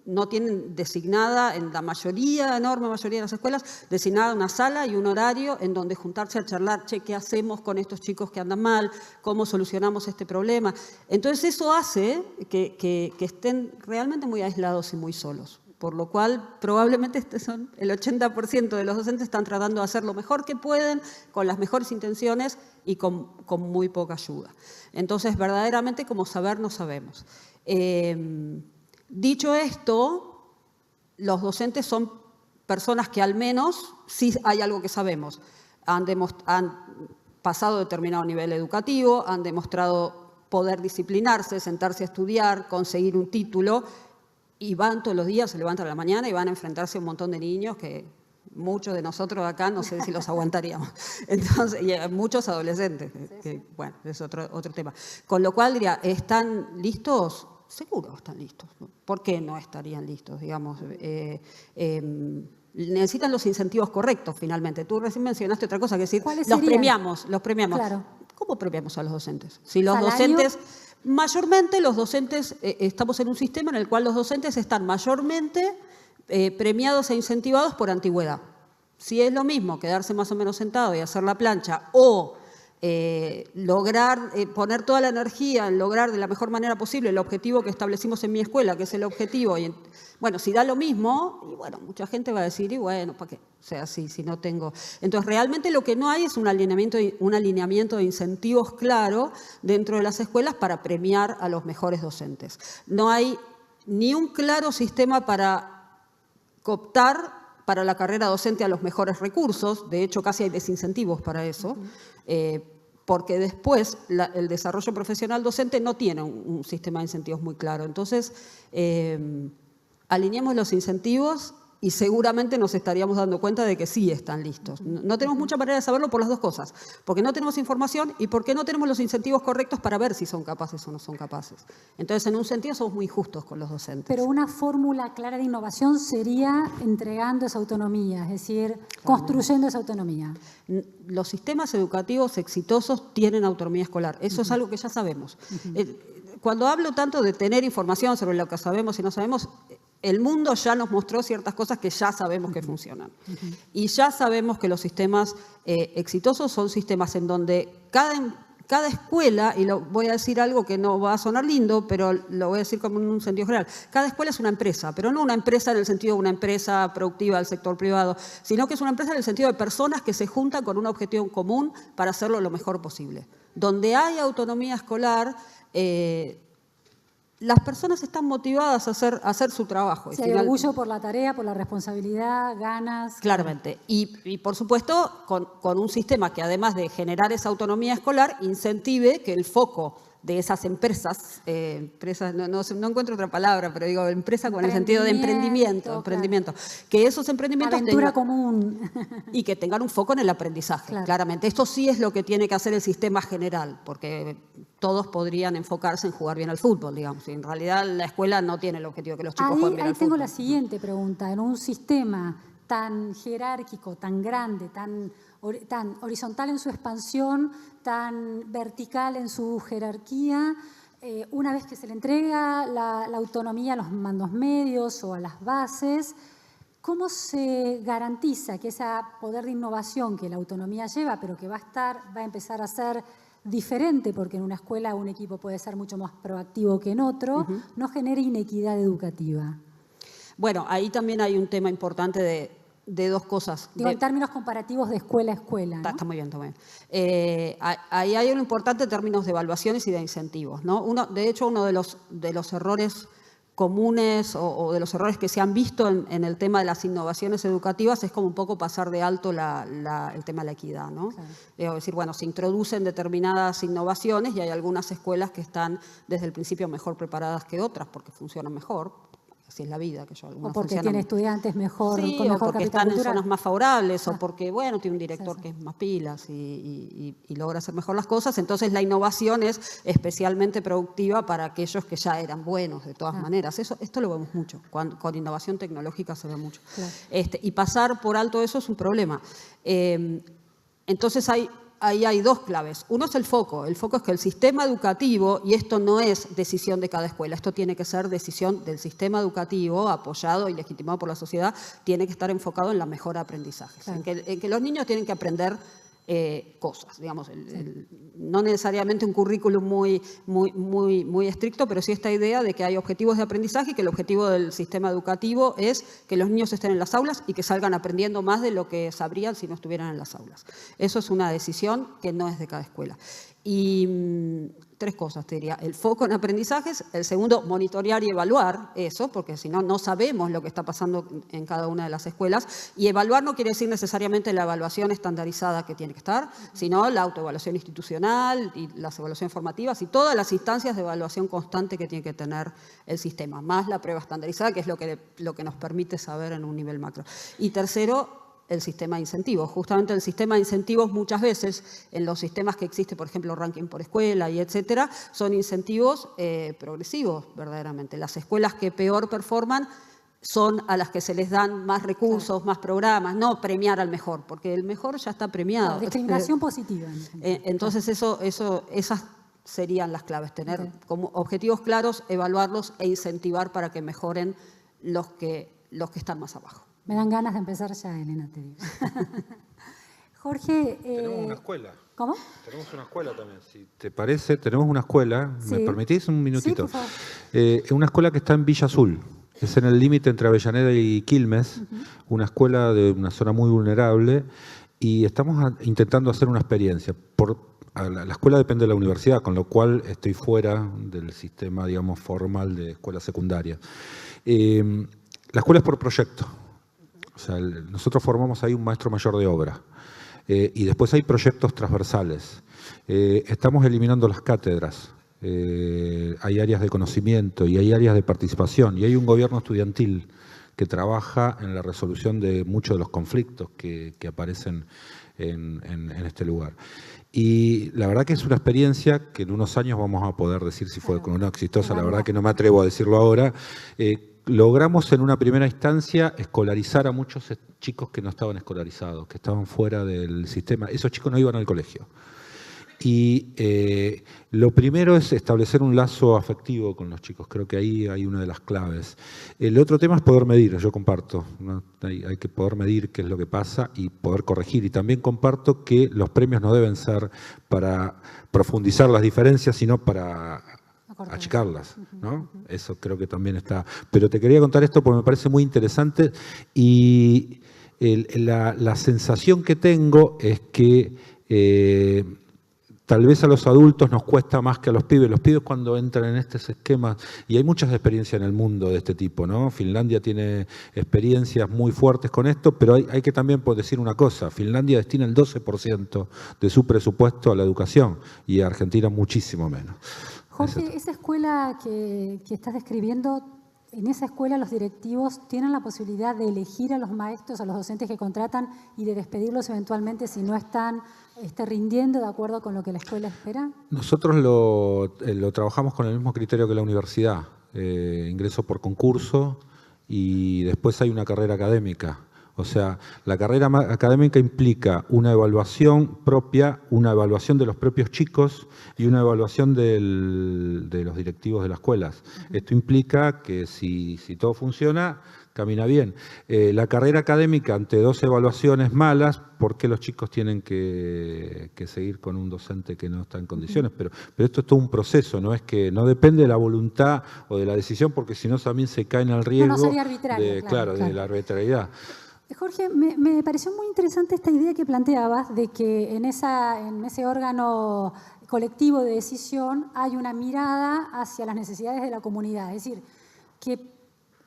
no tienen designada, en la mayoría, enorme mayoría de las escuelas, designada una sala y un horario en donde juntarse a charlar, che, ¿qué hacemos con estos chicos que andan mal? ¿Cómo solucionamos este problema? Entonces eso hace que estén realmente muy aislados y muy solos. Por lo cual, probablemente el 80% de los docentes están tratando de hacer lo mejor que pueden, con las mejores intenciones y con muy poca ayuda. Entonces, verdaderamente, como saber, no sabemos. Dicho esto, los docentes son personas que al menos sí hay algo que sabemos. Han pasado determinado nivel educativo, han demostrado poder disciplinarse, sentarse a estudiar, conseguir un título, y van todos los días, se levantan a la mañana y van a enfrentarse a un montón de niños que muchos de nosotros acá no sé si los aguantaríamos. Entonces, y muchos adolescentes, que, bueno, es otro tema. Con lo cual diría, ¿están listos? Seguro están listos. ¿Por qué no estarían listos? Digamos, necesitan los incentivos correctos, finalmente. Tú recién mencionaste otra cosa, que es decir, los premiamos. Claro. ¿Cómo premiamos a los docentes? Si los ¿Salario? docentes, mayormente los docentes, estamos en un sistema en el cual los docentes están mayormente premiados e incentivados por antigüedad. Si es lo mismo quedarse más o menos sentado y hacer la plancha o lograr poner toda la energía en lograr de la mejor manera posible el objetivo que establecimos en mi escuela, que es el objetivo, y bueno, si da lo mismo, y bueno, mucha gente va a decir, y bueno, ¿para qué? O sea, si no tengo... Entonces, realmente lo que no hay es un alineamiento de incentivos claro dentro de las escuelas para premiar a los mejores docentes. No hay ni un claro sistema para cooptar para la carrera docente a los mejores recursos, de hecho casi hay desincentivos para eso, porque después el desarrollo profesional docente no tiene un sistema de incentivos muy claro. Entonces, alineemos los incentivos y seguramente nos estaríamos dando cuenta de que sí están listos. No tenemos mucha manera de saberlo por las dos cosas, porque no tenemos información y porque no tenemos los incentivos correctos para ver si son capaces o no son capaces. Entonces, en un sentido, somos muy justos con los docentes. Pero una fórmula clara de innovación sería entregando esa autonomía, es decir, construyendo esa autonomía. Los sistemas educativos exitosos tienen autonomía escolar. Eso es algo que ya sabemos. Cuando hablo tanto de tener información sobre lo que sabemos y no sabemos, el mundo ya nos mostró ciertas cosas que ya sabemos que funcionan. Y ya sabemos que los sistemas exitosos son sistemas en donde cada escuela, y voy a decir algo que no va a sonar lindo, pero lo voy a decir como en un sentido general, cada escuela es una empresa, pero no una empresa en el sentido de una empresa productiva del sector privado, sino que es una empresa en el sentido de personas que se juntan con un objetivo común para hacerlo lo mejor posible. Donde hay autonomía escolar, las personas están motivadas a hacer su trabajo. Si hay orgullo por la tarea, por la responsabilidad, ganas. Claramente. Y por supuesto, con un sistema que además de generar esa autonomía escolar, incentive que el foco de esas empresas, no encuentro otra palabra, pero digo empresa con el sentido de emprendimiento, que esos emprendimientos aventura común. Y que tengan un foco en el aprendizaje, claramente. Esto sí es lo que tiene que hacer el sistema general, porque todos podrían enfocarse en jugar bien al fútbol, digamos. Y en realidad la escuela no tiene el objetivo de que los chicos jueguen bien al fútbol. Ahí tengo la siguiente pregunta. En un sistema tan jerárquico, tan grande, tan horizontal en su expansión, tan vertical en su jerarquía, una vez que se le entrega la autonomía a los mandos medios o a las bases, ¿cómo se garantiza que ese poder de innovación que la autonomía lleva, pero que va a empezar a ser diferente, porque en una escuela un equipo puede ser mucho más proactivo que en otro, no genere inequidad educativa? Bueno, ahí también hay un tema importante de dos cosas. Digo, en términos comparativos de escuela a escuela, ¿no? Está muy bien, está muy bien. Ahí hay un importante en términos de evaluaciones y de incentivos, ¿no? De hecho, uno de los errores comunes o de los errores que se han visto en el tema de las innovaciones educativas es como un poco pasar de alto el tema de la equidad, ¿no? Claro. Es decir, bueno, se introducen determinadas innovaciones y hay algunas escuelas que están desde el principio mejor preparadas que otras porque funcionan mejor. Así es la vida. O porque tiene estudiantes mejor, sí, con mejor o porque capital están cultural. en zonas más favorables, o porque, bueno, tiene un director que es más pilas y logra hacer mejor las cosas. Entonces, la innovación es especialmente productiva para aquellos que ya eran buenos, de todas maneras. Esto lo vemos mucho. Con innovación tecnológica se ve mucho. Claro. Y pasar por alto eso es un problema. Entonces, ahí hay dos claves. Uno es el foco. El foco es que el sistema educativo, y esto no es decisión de cada escuela, esto tiene que ser decisión del sistema educativo, apoyado y legitimado por la sociedad, tiene que estar enfocado en la mejora de aprendizajes, claro. en que los niños tienen que aprender cosas, digamos, no necesariamente un currículum muy estricto, pero sí esta idea de que hay objetivos de aprendizaje y que el objetivo del sistema educativo es que los niños estén en las aulas y que salgan aprendiendo más de lo que sabrían si no estuvieran en las aulas. Eso es una decisión que no es de cada escuela. Y tres cosas, te diría. El foco en aprendizajes. El segundo, monitorear y evaluar eso, porque si no, no sabemos lo que está pasando en cada una de las escuelas. Y evaluar no quiere decir necesariamente la evaluación estandarizada que tiene que estar, sino la autoevaluación institucional y las evaluaciones formativas y todas las instancias de evaluación constante que tiene que tener el sistema, más la prueba estandarizada, que es lo que nos permite saber en un nivel macro. Y tercero, el sistema de incentivos. Justamente el sistema de incentivos muchas veces, en los sistemas que existe, por ejemplo, ranking por escuela y etcétera, son incentivos progresivos, verdaderamente. Las escuelas que peor performan son a las que se les dan más recursos, más programas, no premiar al mejor, porque el mejor ya está premiado. Claro, discriminación positiva. Entonces esas serían las claves, tener como objetivos claros, evaluarlos e incentivar para que mejoren los que están más abajo. Me dan ganas de empezar ya, Elena, te digo. Jorge... Tenemos una escuela. ¿Cómo? Tenemos una escuela también, si te parece, tenemos una escuela. Sí. ¿Me permitís un minutito? Sí, por favor. Una escuela que está en Villa Azul. Es en el límite entre Avellaneda y Quilmes, una escuela de una zona muy vulnerable, y estamos intentando hacer una experiencia. La escuela depende de la universidad, con lo cual estoy fuera del sistema, digamos, formal de escuela secundaria. La escuela es por proyecto. O sea, nosotros formamos ahí un maestro mayor de obra. Y después hay proyectos transversales. Estamos eliminando las cátedras. Hay áreas de conocimiento y hay áreas de participación. Y hay un gobierno estudiantil que trabaja en la resolución de muchos de los conflictos que aparecen en este lugar. Y la verdad que es una experiencia que en unos años vamos a poder decir si fue o no exitosa. La verdad que no me atrevo a decirlo ahora. Logramos en una primera instancia escolarizar a muchos chicos que no estaban escolarizados, que estaban fuera del sistema. Esos chicos no iban al colegio. Y lo primero es establecer un lazo afectivo con los chicos. Creo que ahí hay una de las claves. El otro tema es poder medir, yo comparto, ¿no? Hay que poder medir qué es lo que pasa y poder corregir. Y también comparto que los premios no deben ser para profundizar las diferencias, sino para achicarlas, ¿no? Eso creo que también está. Pero te quería contar esto porque me parece muy interesante y la sensación que tengo es que tal vez a los adultos nos cuesta más que a los pibes. Los pibes cuando entran en estos esquemas, y hay muchas experiencias en el mundo de este tipo, ¿no? Finlandia tiene experiencias muy fuertes con esto, pero hay que también decir una cosa. Finlandia destina el 12% de su presupuesto a la educación y Argentina muchísimo menos. Jorge, esa escuela que estás describiendo, en esa escuela los directivos tienen la posibilidad de elegir a los maestros, a los docentes que contratan y de despedirlos eventualmente si no están rindiendo de acuerdo con lo que la escuela espera. Nosotros lo trabajamos con el mismo criterio que la universidad. Ingreso por concurso y después hay una carrera académica. O sea, la carrera académica implica una evaluación propia, una evaluación de los propios chicos y una evaluación de los directivos de las escuelas. Esto implica que si todo funciona, camina bien. La carrera académica, ante 2 evaluaciones malas, ¿por qué los chicos tienen que seguir con un docente que no está en condiciones? Pero esto es todo un proceso, no es que no depende de la voluntad o de la decisión, porque si no también se cae en el riesgo sería arbitrario, claro. de la arbitrariedad. Jorge, me pareció muy interesante esta idea que planteabas de que en ese órgano colectivo de decisión hay una mirada hacia las necesidades de la comunidad. Es decir, que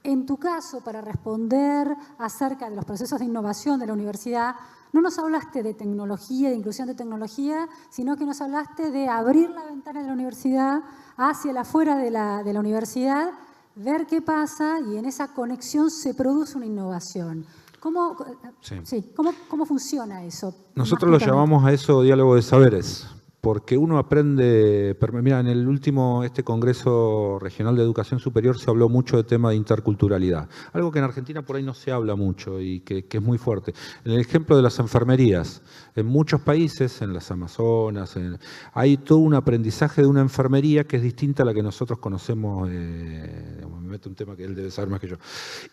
en tu caso, para responder acerca de los procesos de innovación de la universidad, no nos hablaste de tecnología, de inclusión de tecnología, sino que nos hablaste de abrir la ventana de la universidad hacia la afuera de la universidad, ver qué pasa y en esa conexión se produce una innovación. ¿Cómo funciona eso? Nosotros lo llamamos a eso diálogo de saberes, porque uno aprende. Mira, en el último Congreso Regional de Educación Superior se habló mucho de tema de interculturalidad, algo que en Argentina por ahí no se habla mucho y que es muy fuerte. En el ejemplo de las enfermerías, en muchos países, en las Amazonas, hay todo un aprendizaje de una enfermería que es distinta a la que nosotros conocemos, me meto un tema que él debe saber más que yo,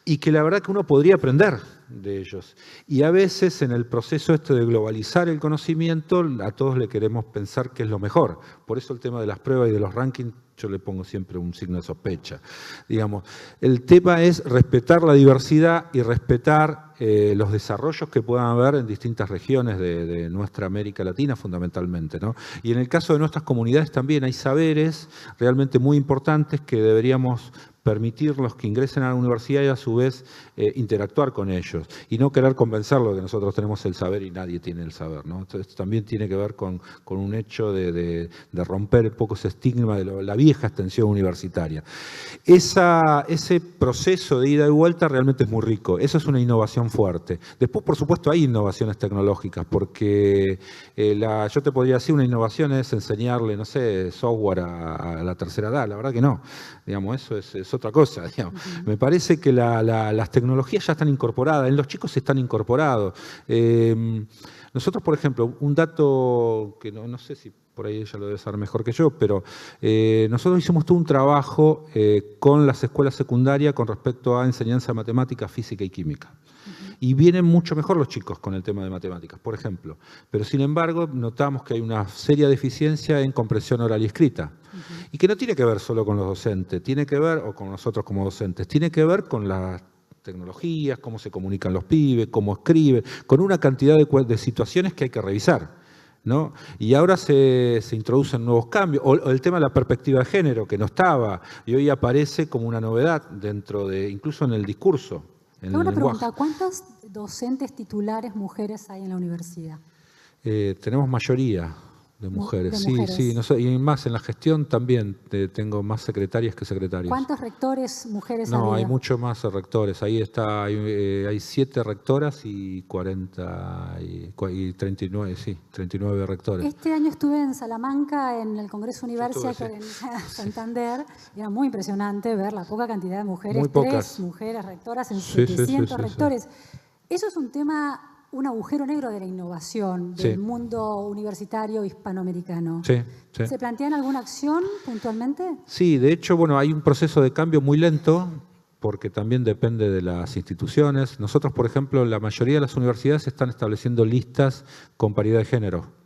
y que la verdad que uno podría aprender de ellos. Y a veces en el proceso de globalizar el conocimiento, a todos le queremos pensar que es lo mejor. Por eso el tema de las pruebas y de los rankings, yo le pongo siempre un signo de sospecha. Digamos, el tema es respetar la diversidad y respetar los desarrollos que puedan haber en distintas regiones de nuestra América Latina fundamentalmente, ¿no? Y en el caso de nuestras comunidades también hay saberes realmente muy importantes que deberíamos permitirlos que ingresen a la universidad y a su vez interactuar con ellos y no querer convencerlos de que nosotros tenemos el saber y nadie tiene el saber, ¿no? Entonces también tiene que ver con un hecho de romper un poco ese estigma de la vieja extensión universitaria. Ese proceso de ida y vuelta realmente es muy rico. Eso es una innovación tan fuerte. Después, por supuesto, hay innovaciones tecnológicas, porque yo te podría decir, una innovación es enseñarle, no sé, software a la tercera edad. La verdad que no. Digamos, eso es otra cosa. Digamos. Me parece que las tecnologías ya están incorporadas, en los chicos están incorporados. Nosotros, por ejemplo, un dato que no sé si por ahí ella lo debe saber mejor que yo, pero nosotros hicimos todo un trabajo con las escuelas secundarias con respecto a enseñanza de matemáticas, física y química. Y vienen mucho mejor los chicos con el tema de matemáticas, por ejemplo. Pero sin embargo, notamos que hay una seria deficiencia en comprensión oral y escrita. Y que no tiene que ver solo con los docentes, tiene que ver, o con nosotros como docentes, tiene que ver con las tecnologías, cómo se comunican los pibes, cómo escriben, con una cantidad de situaciones que hay que revisar, ¿no? Y ahora se introducen nuevos cambios, o el tema de la perspectiva de género, que no estaba, y hoy aparece como una novedad dentro de, incluso en el discurso. Tengo una pregunta, ¿cuántas docentes titulares mujeres hay en la universidad? Tenemos mayoría de mujeres, sí. Y más en la gestión también tengo más secretarias que secretarios. ¿Cuántos rectores mujeres No, había? hay mucho más rectores. Ahí está, hay 7 rectoras y 40 y 39, sí, 39 rectores. Este año estuve en Salamanca en el Congreso Universia en Santander, y era muy impresionante ver la poca cantidad de mujeres, Muy pocas. 3 mujeres rectoras en Sí, 700 sí. rectores. Eso es un tema, un agujero negro de la innovación del mundo universitario hispanoamericano. Sí. ¿Se plantean alguna acción puntualmente? Sí, de hecho, bueno, hay un proceso de cambio muy lento, porque también depende de las instituciones. Nosotros, por ejemplo, la mayoría de las universidades están estableciendo listas con paridad de género,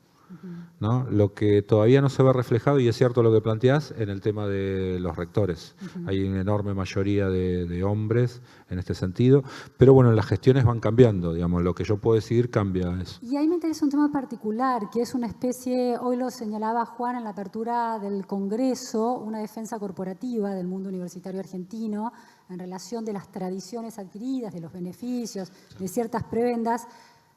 ¿no? Lo que todavía no se ve reflejado, y es cierto lo que planteás, en el tema de los rectores. Hay una enorme mayoría de hombres en este sentido, pero bueno, las gestiones van cambiando, digamos, lo que yo puedo decidir cambia eso. Y ahí me interesa un tema particular, que es una especie, hoy lo señalaba Juan en la apertura del Congreso, una defensa corporativa del mundo universitario argentino en relación de las tradiciones adquiridas, de los beneficios, de ciertas prebendas.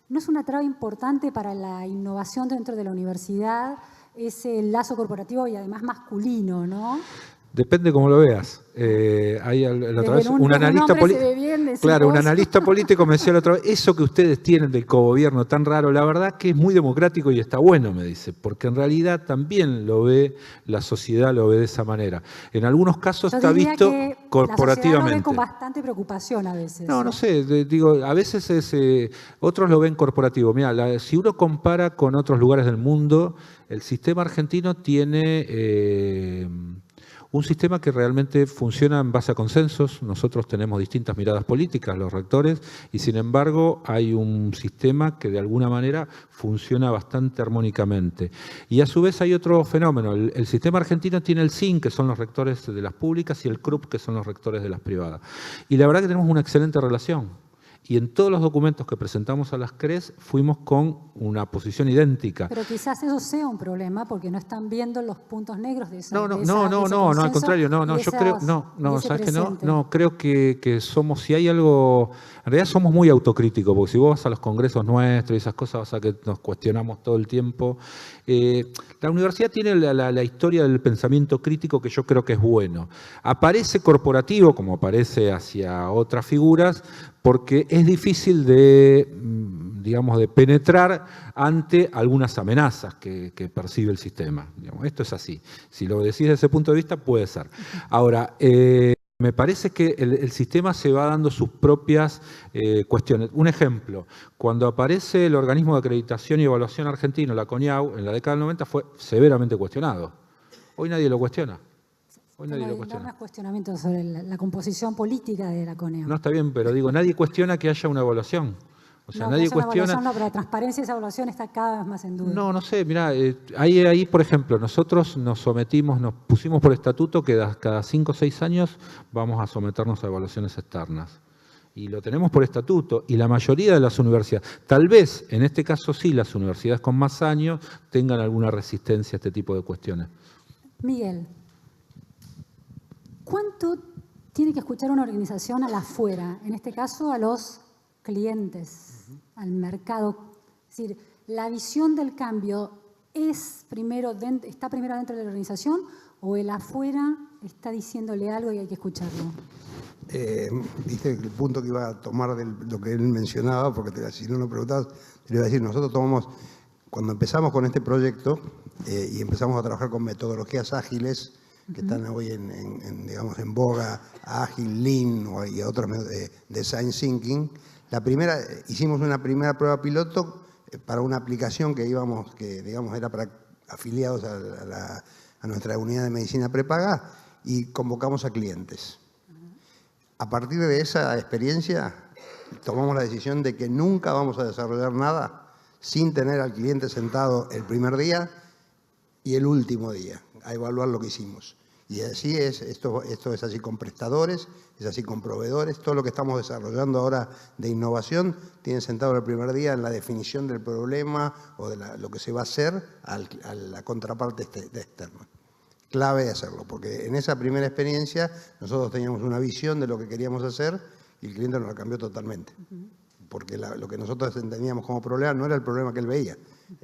¿No es una traba importante para la innovación dentro de la universidad ese lazo corporativo y además masculino, no? Depende cómo lo veas. Hay la otra vez un analista político. Claro, un analista político me decía la otra vez, eso que ustedes tienen del cogobierno tan raro, la verdad que es muy democrático y está bueno, me dice, porque en realidad también lo ve, la sociedad lo ve de esa manera. En algunos casos está visto corporativamente. La sociedad lo ve con bastante preocupación a veces. No sé, digo, a veces otros lo ven corporativo. Mira, si uno compara con otros lugares del mundo, el sistema argentino tiene un sistema que realmente funciona en base a consensos. Nosotros tenemos distintas miradas políticas, los rectores, y sin embargo hay un sistema que de alguna manera funciona bastante armónicamente. Y a su vez hay otro fenómeno. El sistema argentino tiene el SIN, que son los rectores de las públicas, y el CRUP, que son los rectores de las privadas. Y la verdad que tenemos una excelente relación. Y en todos los documentos que presentamos a las CRES fuimos con una posición idéntica. Pero quizás eso sea un problema porque no están viendo los puntos negros de esa. No, al contrario, yo creo, ¿sabes qué? No, creo que somos, si hay algo, en realidad somos muy autocríticos, porque si vos vas a los congresos nuestros y esas cosas, vas a que nos cuestionamos todo el tiempo. La universidad tiene la historia del pensamiento crítico que yo creo que es bueno. Aparece corporativo, como aparece hacia otras figuras, porque es difícil de penetrar ante algunas amenazas que percibe el sistema. Digamos, esto es así. Si lo decís desde ese punto de vista, puede ser. Ahora, me parece que el sistema se va dando sus propias cuestiones. Un ejemplo, cuando aparece el organismo de acreditación y evaluación argentino, la CONIAU, en la década del 90 fue severamente cuestionado. Hoy nadie lo cuestiona. Hoy nadie lo cuestiona. No cuestionamientos sobre la composición política de la CONIAU. No, está bien, pero digo, nadie cuestiona que haya una evaluación. O sea, nadie cuestiona. No, pero la transparencia de esa evaluación está cada vez más en duda. No sé, mirá, ahí, por ejemplo, nosotros nos pusimos por estatuto que cada 5 o 6 años vamos a someternos a evaluaciones externas. Y lo tenemos por estatuto, y la mayoría de las universidades, tal vez, en este caso sí, las universidades con más años tengan alguna resistencia a este tipo de cuestiones. Miguel, ¿cuánto tiene que escuchar una organización a la afuera? En este caso, a los clientes, al mercado. Es decir, ¿la visión del cambio está primero dentro de la organización o el afuera está diciéndole algo y hay que escucharlo? Viste el punto que iba a tomar de lo que él mencionaba, porque si no lo preguntabas, te lo iba a decir, nosotros tomamos, cuando empezamos con este proyecto y empezamos a trabajar con metodologías ágiles, que están hoy digamos, en boga, Ágil, Lean y otras, Design Thinking, hicimos una primera prueba piloto para una aplicación que digamos, era para afiliados a nuestra unidad de medicina prepaga, y convocamos a clientes. A partir de esa experiencia, tomamos la decisión de que nunca vamos a desarrollar nada sin tener al cliente sentado el primer día y el último día, a evaluar lo que hicimos. Y así es, esto es así con prestadores, es así con proveedores. Todo lo que estamos desarrollando ahora de innovación tiene sentado el primer día en la definición del problema o de lo que se va a hacer a la contraparte externa. Clave hacerlo, porque en esa primera experiencia nosotros teníamos una visión de lo que queríamos hacer y el cliente nos la cambió totalmente. Porque lo que nosotros entendíamos como problema no era el problema que él veía,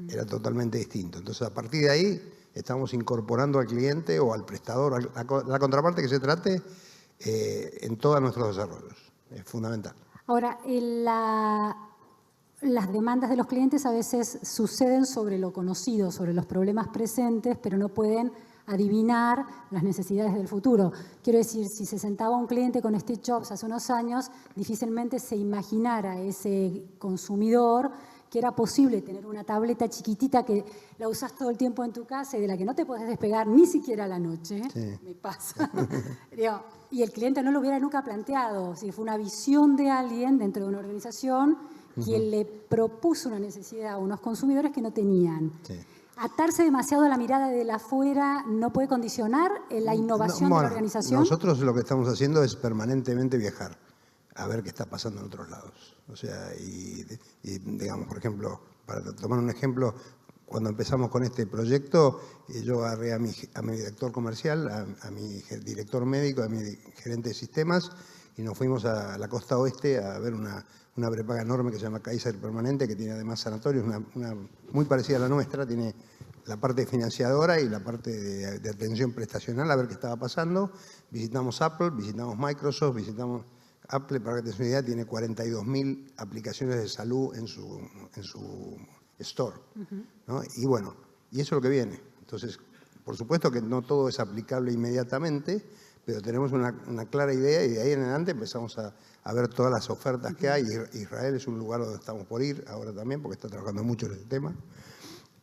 era totalmente distinto. Entonces, a partir de ahí, estamos incorporando al cliente o al prestador, la contraparte que se trate, en todos nuestros desarrollos. Es fundamental. Ahora, las demandas de los clientes a veces suceden sobre lo conocido, sobre los problemas presentes, pero no pueden adivinar las necesidades del futuro. Quiero decir, si se sentaba un cliente con Steve Jobs hace unos años, difícilmente se imaginara ese consumidor que era posible tener una tableta chiquitita que la usas todo el tiempo en tu casa y de la que no te podés despegar ni siquiera a la noche. Sí. Me pasa. Y el cliente no lo hubiera nunca planteado. Si fue una visión de alguien dentro de una organización quien le propuso una necesidad a unos consumidores que no tenían. Sí. ¿Atarse demasiado a la mirada de la afuera no puede condicionar la innovación de la organización? Nosotros lo que estamos haciendo es permanentemente viajar a ver qué está pasando en otros lados. O sea, y digamos, por ejemplo, para tomar un ejemplo, cuando empezamos con este proyecto, yo agarré a mi director comercial, a mi director médico, a mi gerente de sistemas, y nos fuimos a la costa oeste a ver una prepaga enorme que se llama Kaiser Permanente, que tiene además sanatorios, una muy parecida a la nuestra, tiene la parte financiadora y la parte de atención prestacional, a ver qué estaba pasando. Visitamos Apple, visitamos Microsoft, visitamos Apple, para que te des una idea, tiene 42.000 aplicaciones de salud en su store. ¿No? Y bueno, y eso es lo que viene. Entonces, por supuesto que no todo es aplicable inmediatamente, pero tenemos una clara idea y de ahí en adelante empezamos a ver todas las ofertas que hay. Israel es un lugar donde estamos por ir ahora también, porque está trabajando mucho en este tema.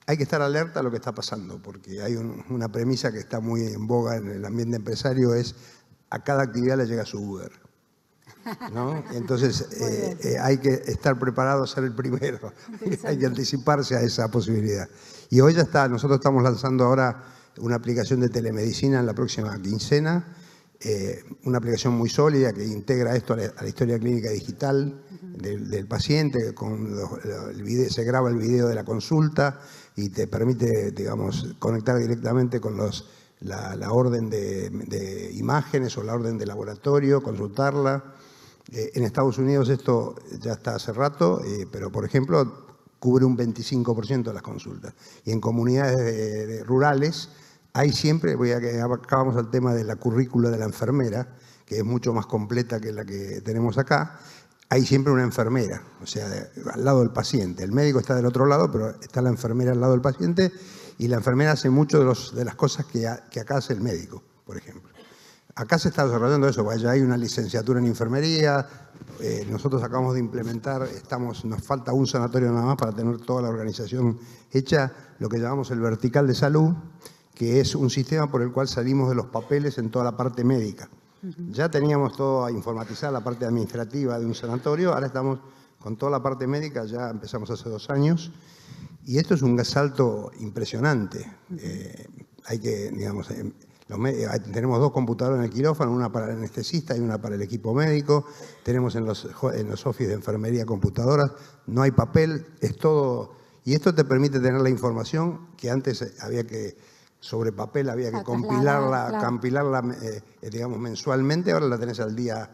Hay que estar alerta a lo que está pasando, porque hay una premisa que está muy en boga en el ambiente empresario, es a cada actividad le llega su Uber. ¿No? Entonces hay que estar preparado a ser el primero, hay que anticiparse a esa posibilidad. Y hoy ya está, nosotros estamos lanzando ahora una aplicación de telemedicina en la próxima quincena, una aplicación muy sólida que integra esto a la historia clínica digital del paciente, se graba el video de la consulta y te permite, digamos, conectar directamente con la orden de imágenes o la orden de laboratorio, consultarla. En Estados Unidos esto ya está hace rato, pero por ejemplo cubre un 25% de las consultas. Y en comunidades rurales hay siempre, acá vamos al tema de la currícula de la enfermera, que es mucho más completa que la que tenemos acá, hay siempre una enfermera, o sea, al lado del paciente. El médico está del otro lado, pero está la enfermera al lado del paciente, y la enfermera hace mucho de las cosas que acá hace el médico, por ejemplo. Acá se está desarrollando eso, porque ya hay una licenciatura en enfermería, nosotros acabamos de implementar, nos falta un sanatorio nada más para tener toda la organización hecha, lo que llamamos el vertical de salud, que es un sistema por el cual salimos de los papeles en toda la parte médica. Ya teníamos todo informatizada, la parte administrativa de un sanatorio, ahora estamos con toda la parte médica, ya empezamos hace 2 años, y esto es un salto impresionante. Hay que, digamos, tenemos 2 computadoras en el quirófano, una para el anestesista y una para el equipo médico. Tenemos en los office de enfermería computadoras. No hay papel, es todo. Y esto te permite tener la información que antes había que, sobre papel, había que compilarla digamos, mensualmente. Ahora la tenés al día,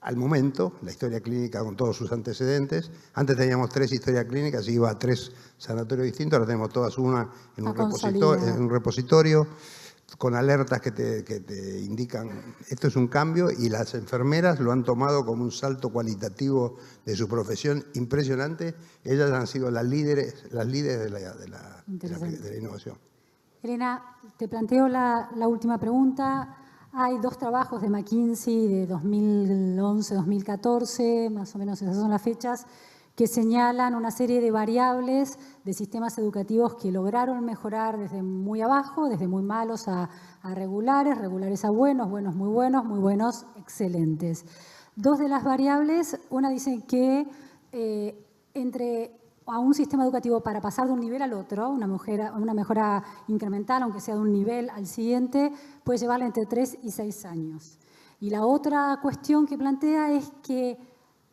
al momento, la historia clínica con todos sus antecedentes. Antes teníamos 3 historias clínicas y iba a 3 sanatorios distintos. Ahora tenemos todas una en un repositorio. con alertas que te indican esto es un cambio, y las enfermeras lo han tomado como un salto cualitativo de su profesión impresionante. Ellas han sido las líderes de la innovación. Elena, te planteo la última pregunta. Hay 2 trabajos de McKinsey de 2011-2014, más o menos esas son las fechas, que señalan una serie de variables de sistemas educativos que lograron mejorar desde muy abajo, desde muy malos a regulares, regulares a buenos, buenos muy buenos, muy buenos excelentes. 2 de las variables, una dice que a un sistema educativo para pasar de un nivel al otro, una mejora incremental, aunque sea de un nivel al siguiente, puede llevarle entre 3 y 6 años. Y la otra cuestión que plantea es que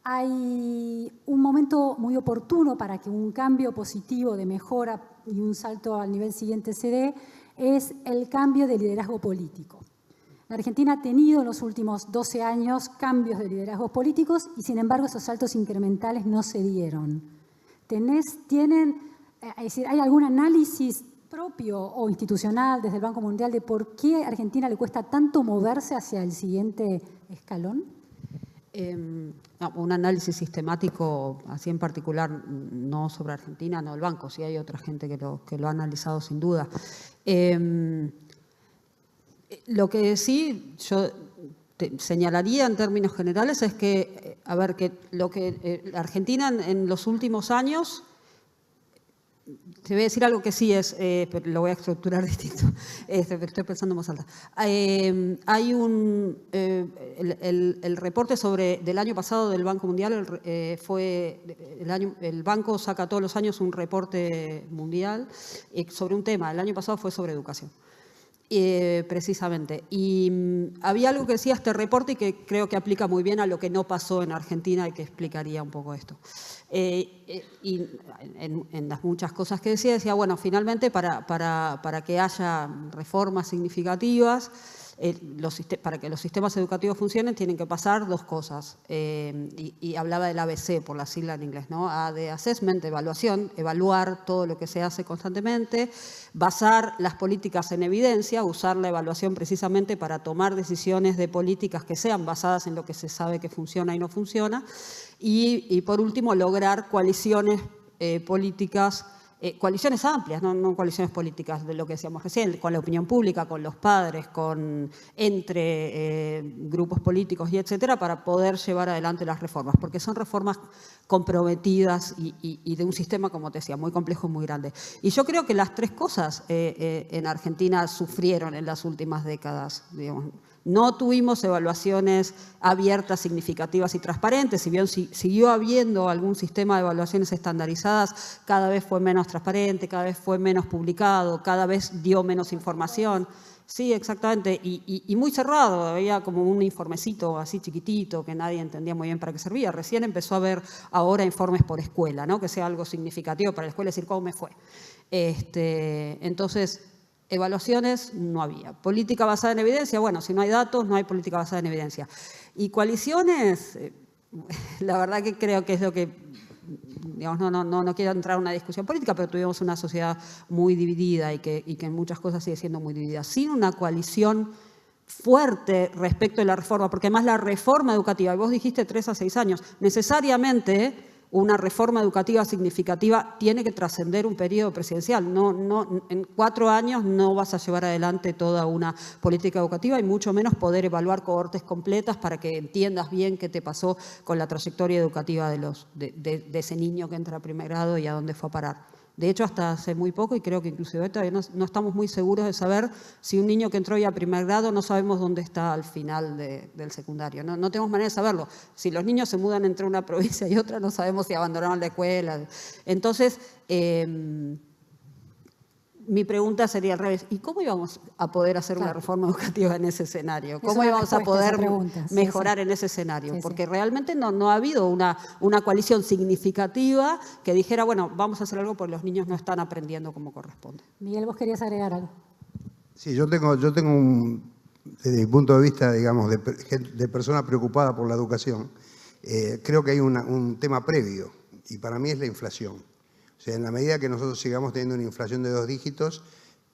hay un momento muy oportuno para que un cambio positivo de mejora y un salto al nivel siguiente se dé, es el cambio de liderazgo político. La Argentina ha tenido en los últimos 12 años cambios de liderazgos políticos y, sin embargo, esos saltos incrementales no se dieron. ¿Hay algún análisis propio o institucional desde el Banco Mundial de por qué a Argentina le cuesta tanto moverse hacia el siguiente escalón? No, un análisis sistemático, así en particular, no sobre Argentina, no el banco, sí hay otra gente que lo ha analizado sin duda. Lo que sí yo señalaría en términos generales es que, Argentina en los últimos años, te voy a decir algo que sí es, pero lo voy a estructurar distinto, estoy pensando más alta. Hay el reporte del año pasado del Banco Mundial, el banco saca todos los años un reporte mundial sobre un tema. El año pasado fue sobre educación. Precisamente. Y había algo que decía este reporte y que creo que aplica muy bien a lo que no pasó en Argentina y que explicaría un poco esto. Y en las muchas cosas que decía, bueno, finalmente para que haya reformas significativas, para que los sistemas educativos funcionen, tienen que pasar 2 cosas. Y hablaba del ABC, por la sigla en inglés, ¿no? A de assessment, evaluación, evaluar todo lo que se hace constantemente, basar las políticas en evidencia, usar la evaluación precisamente para tomar decisiones de políticas que sean basadas en lo que se sabe que funciona y no funciona. Y por último, lograr coaliciones políticas, coaliciones amplias, no coaliciones políticas de lo que decíamos recién, con la opinión pública, con los padres, entre grupos políticos y etcétera, para poder llevar adelante las reformas, porque son reformas comprometidas y de un sistema, como te decía, muy complejo y muy grande. Y yo creo que las 3 cosas en Argentina sufrieron en las últimas décadas, digamos. No tuvimos evaluaciones abiertas, significativas y transparentes. Si bien siguió habiendo algún sistema de evaluaciones estandarizadas, cada vez fue menos transparente, cada vez fue menos publicado, cada vez dio menos información. Sí, exactamente. Y muy cerrado. Había como un informecito así chiquitito que nadie entendía muy bien para qué servía. Recién empezó a haber ahora informes por escuela, ¿no? Que sea algo significativo para la escuela, decir cómo me fue. Entonces, evaluaciones no había. Política basada en evidencia, bueno, si no hay datos, no hay política basada en evidencia. Y coaliciones, la verdad que creo que es lo que, digamos, no quiero entrar en una discusión política, pero tuvimos una sociedad muy dividida y que en muchas cosas sigue siendo muy dividida. Sin una coalición fuerte respecto de la reforma, porque además la reforma educativa, y vos dijiste 3 a 6 años, necesariamente una reforma educativa significativa tiene que trascender un periodo presidencial. En 4 años no vas a llevar adelante toda una política educativa y mucho menos poder evaluar cohortes completas para que entiendas bien qué te pasó con la trayectoria educativa de ese niño que entra a primer grado y a dónde fue a parar. De hecho, hasta hace muy poco, y creo que inclusive todavía no estamos muy seguros de saber si un niño que entró ya a primer grado no sabemos dónde está al final del secundario. No tenemos manera de saberlo. Si los niños se mudan entre una provincia y otra, no sabemos si abandonaron la escuela. Entonces, mi pregunta sería al revés. ¿Y cómo íbamos a poder hacer una reforma educativa en ese escenario? ¿Cómo íbamos a poder mejorar en ese escenario? Porque realmente no ha habido una coalición significativa que dijera, bueno, vamos a hacer algo porque los niños no están aprendiendo como corresponde. Miguel, ¿vos querías agregar algo? Sí, yo tengo desde mi punto de vista, digamos, de persona preocupada por la educación, creo que hay un tema previo, y para mí es la inflación. O sea, en la medida que nosotros sigamos teniendo una inflación de 2 dígitos,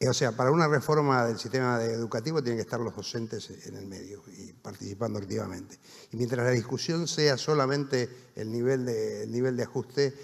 O sea, para una reforma del sistema educativo tienen que estar los docentes en el medio y participando activamente. Y mientras la discusión sea solamente el nivel de ajuste,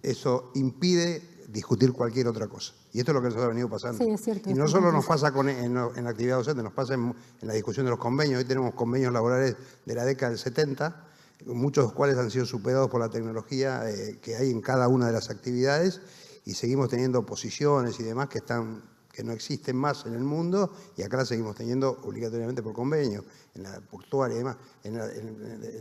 eso impide discutir cualquier otra cosa. Y esto es lo que nos ha venido pasando. Sí, es cierto. Y no solo nos pasa en la actividad docente, nos pasa en la discusión de los convenios. Hoy tenemos convenios laborales de la década del 70, muchos de los cuales han sido superados por la tecnología que hay en cada una de las actividades, y seguimos teniendo posiciones y demás que no existen más en el mundo, y acá las seguimos teniendo obligatoriamente por convenio, en la portuaria y demás. En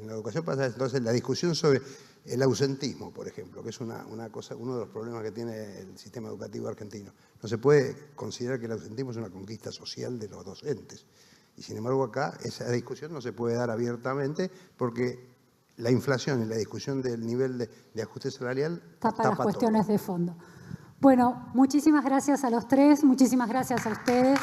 la educación pasa entonces la discusión sobre el ausentismo, por ejemplo, que es uno de los problemas que tiene el sistema educativo argentino. No se puede considerar que el ausentismo es una conquista social de los docentes. Y sin embargo acá esa discusión no se puede dar abiertamente porque la inflación y la discusión del nivel de ajuste salarial tapa las cuestiones de fondo. Bueno, muchísimas gracias a los tres, muchísimas gracias a ustedes.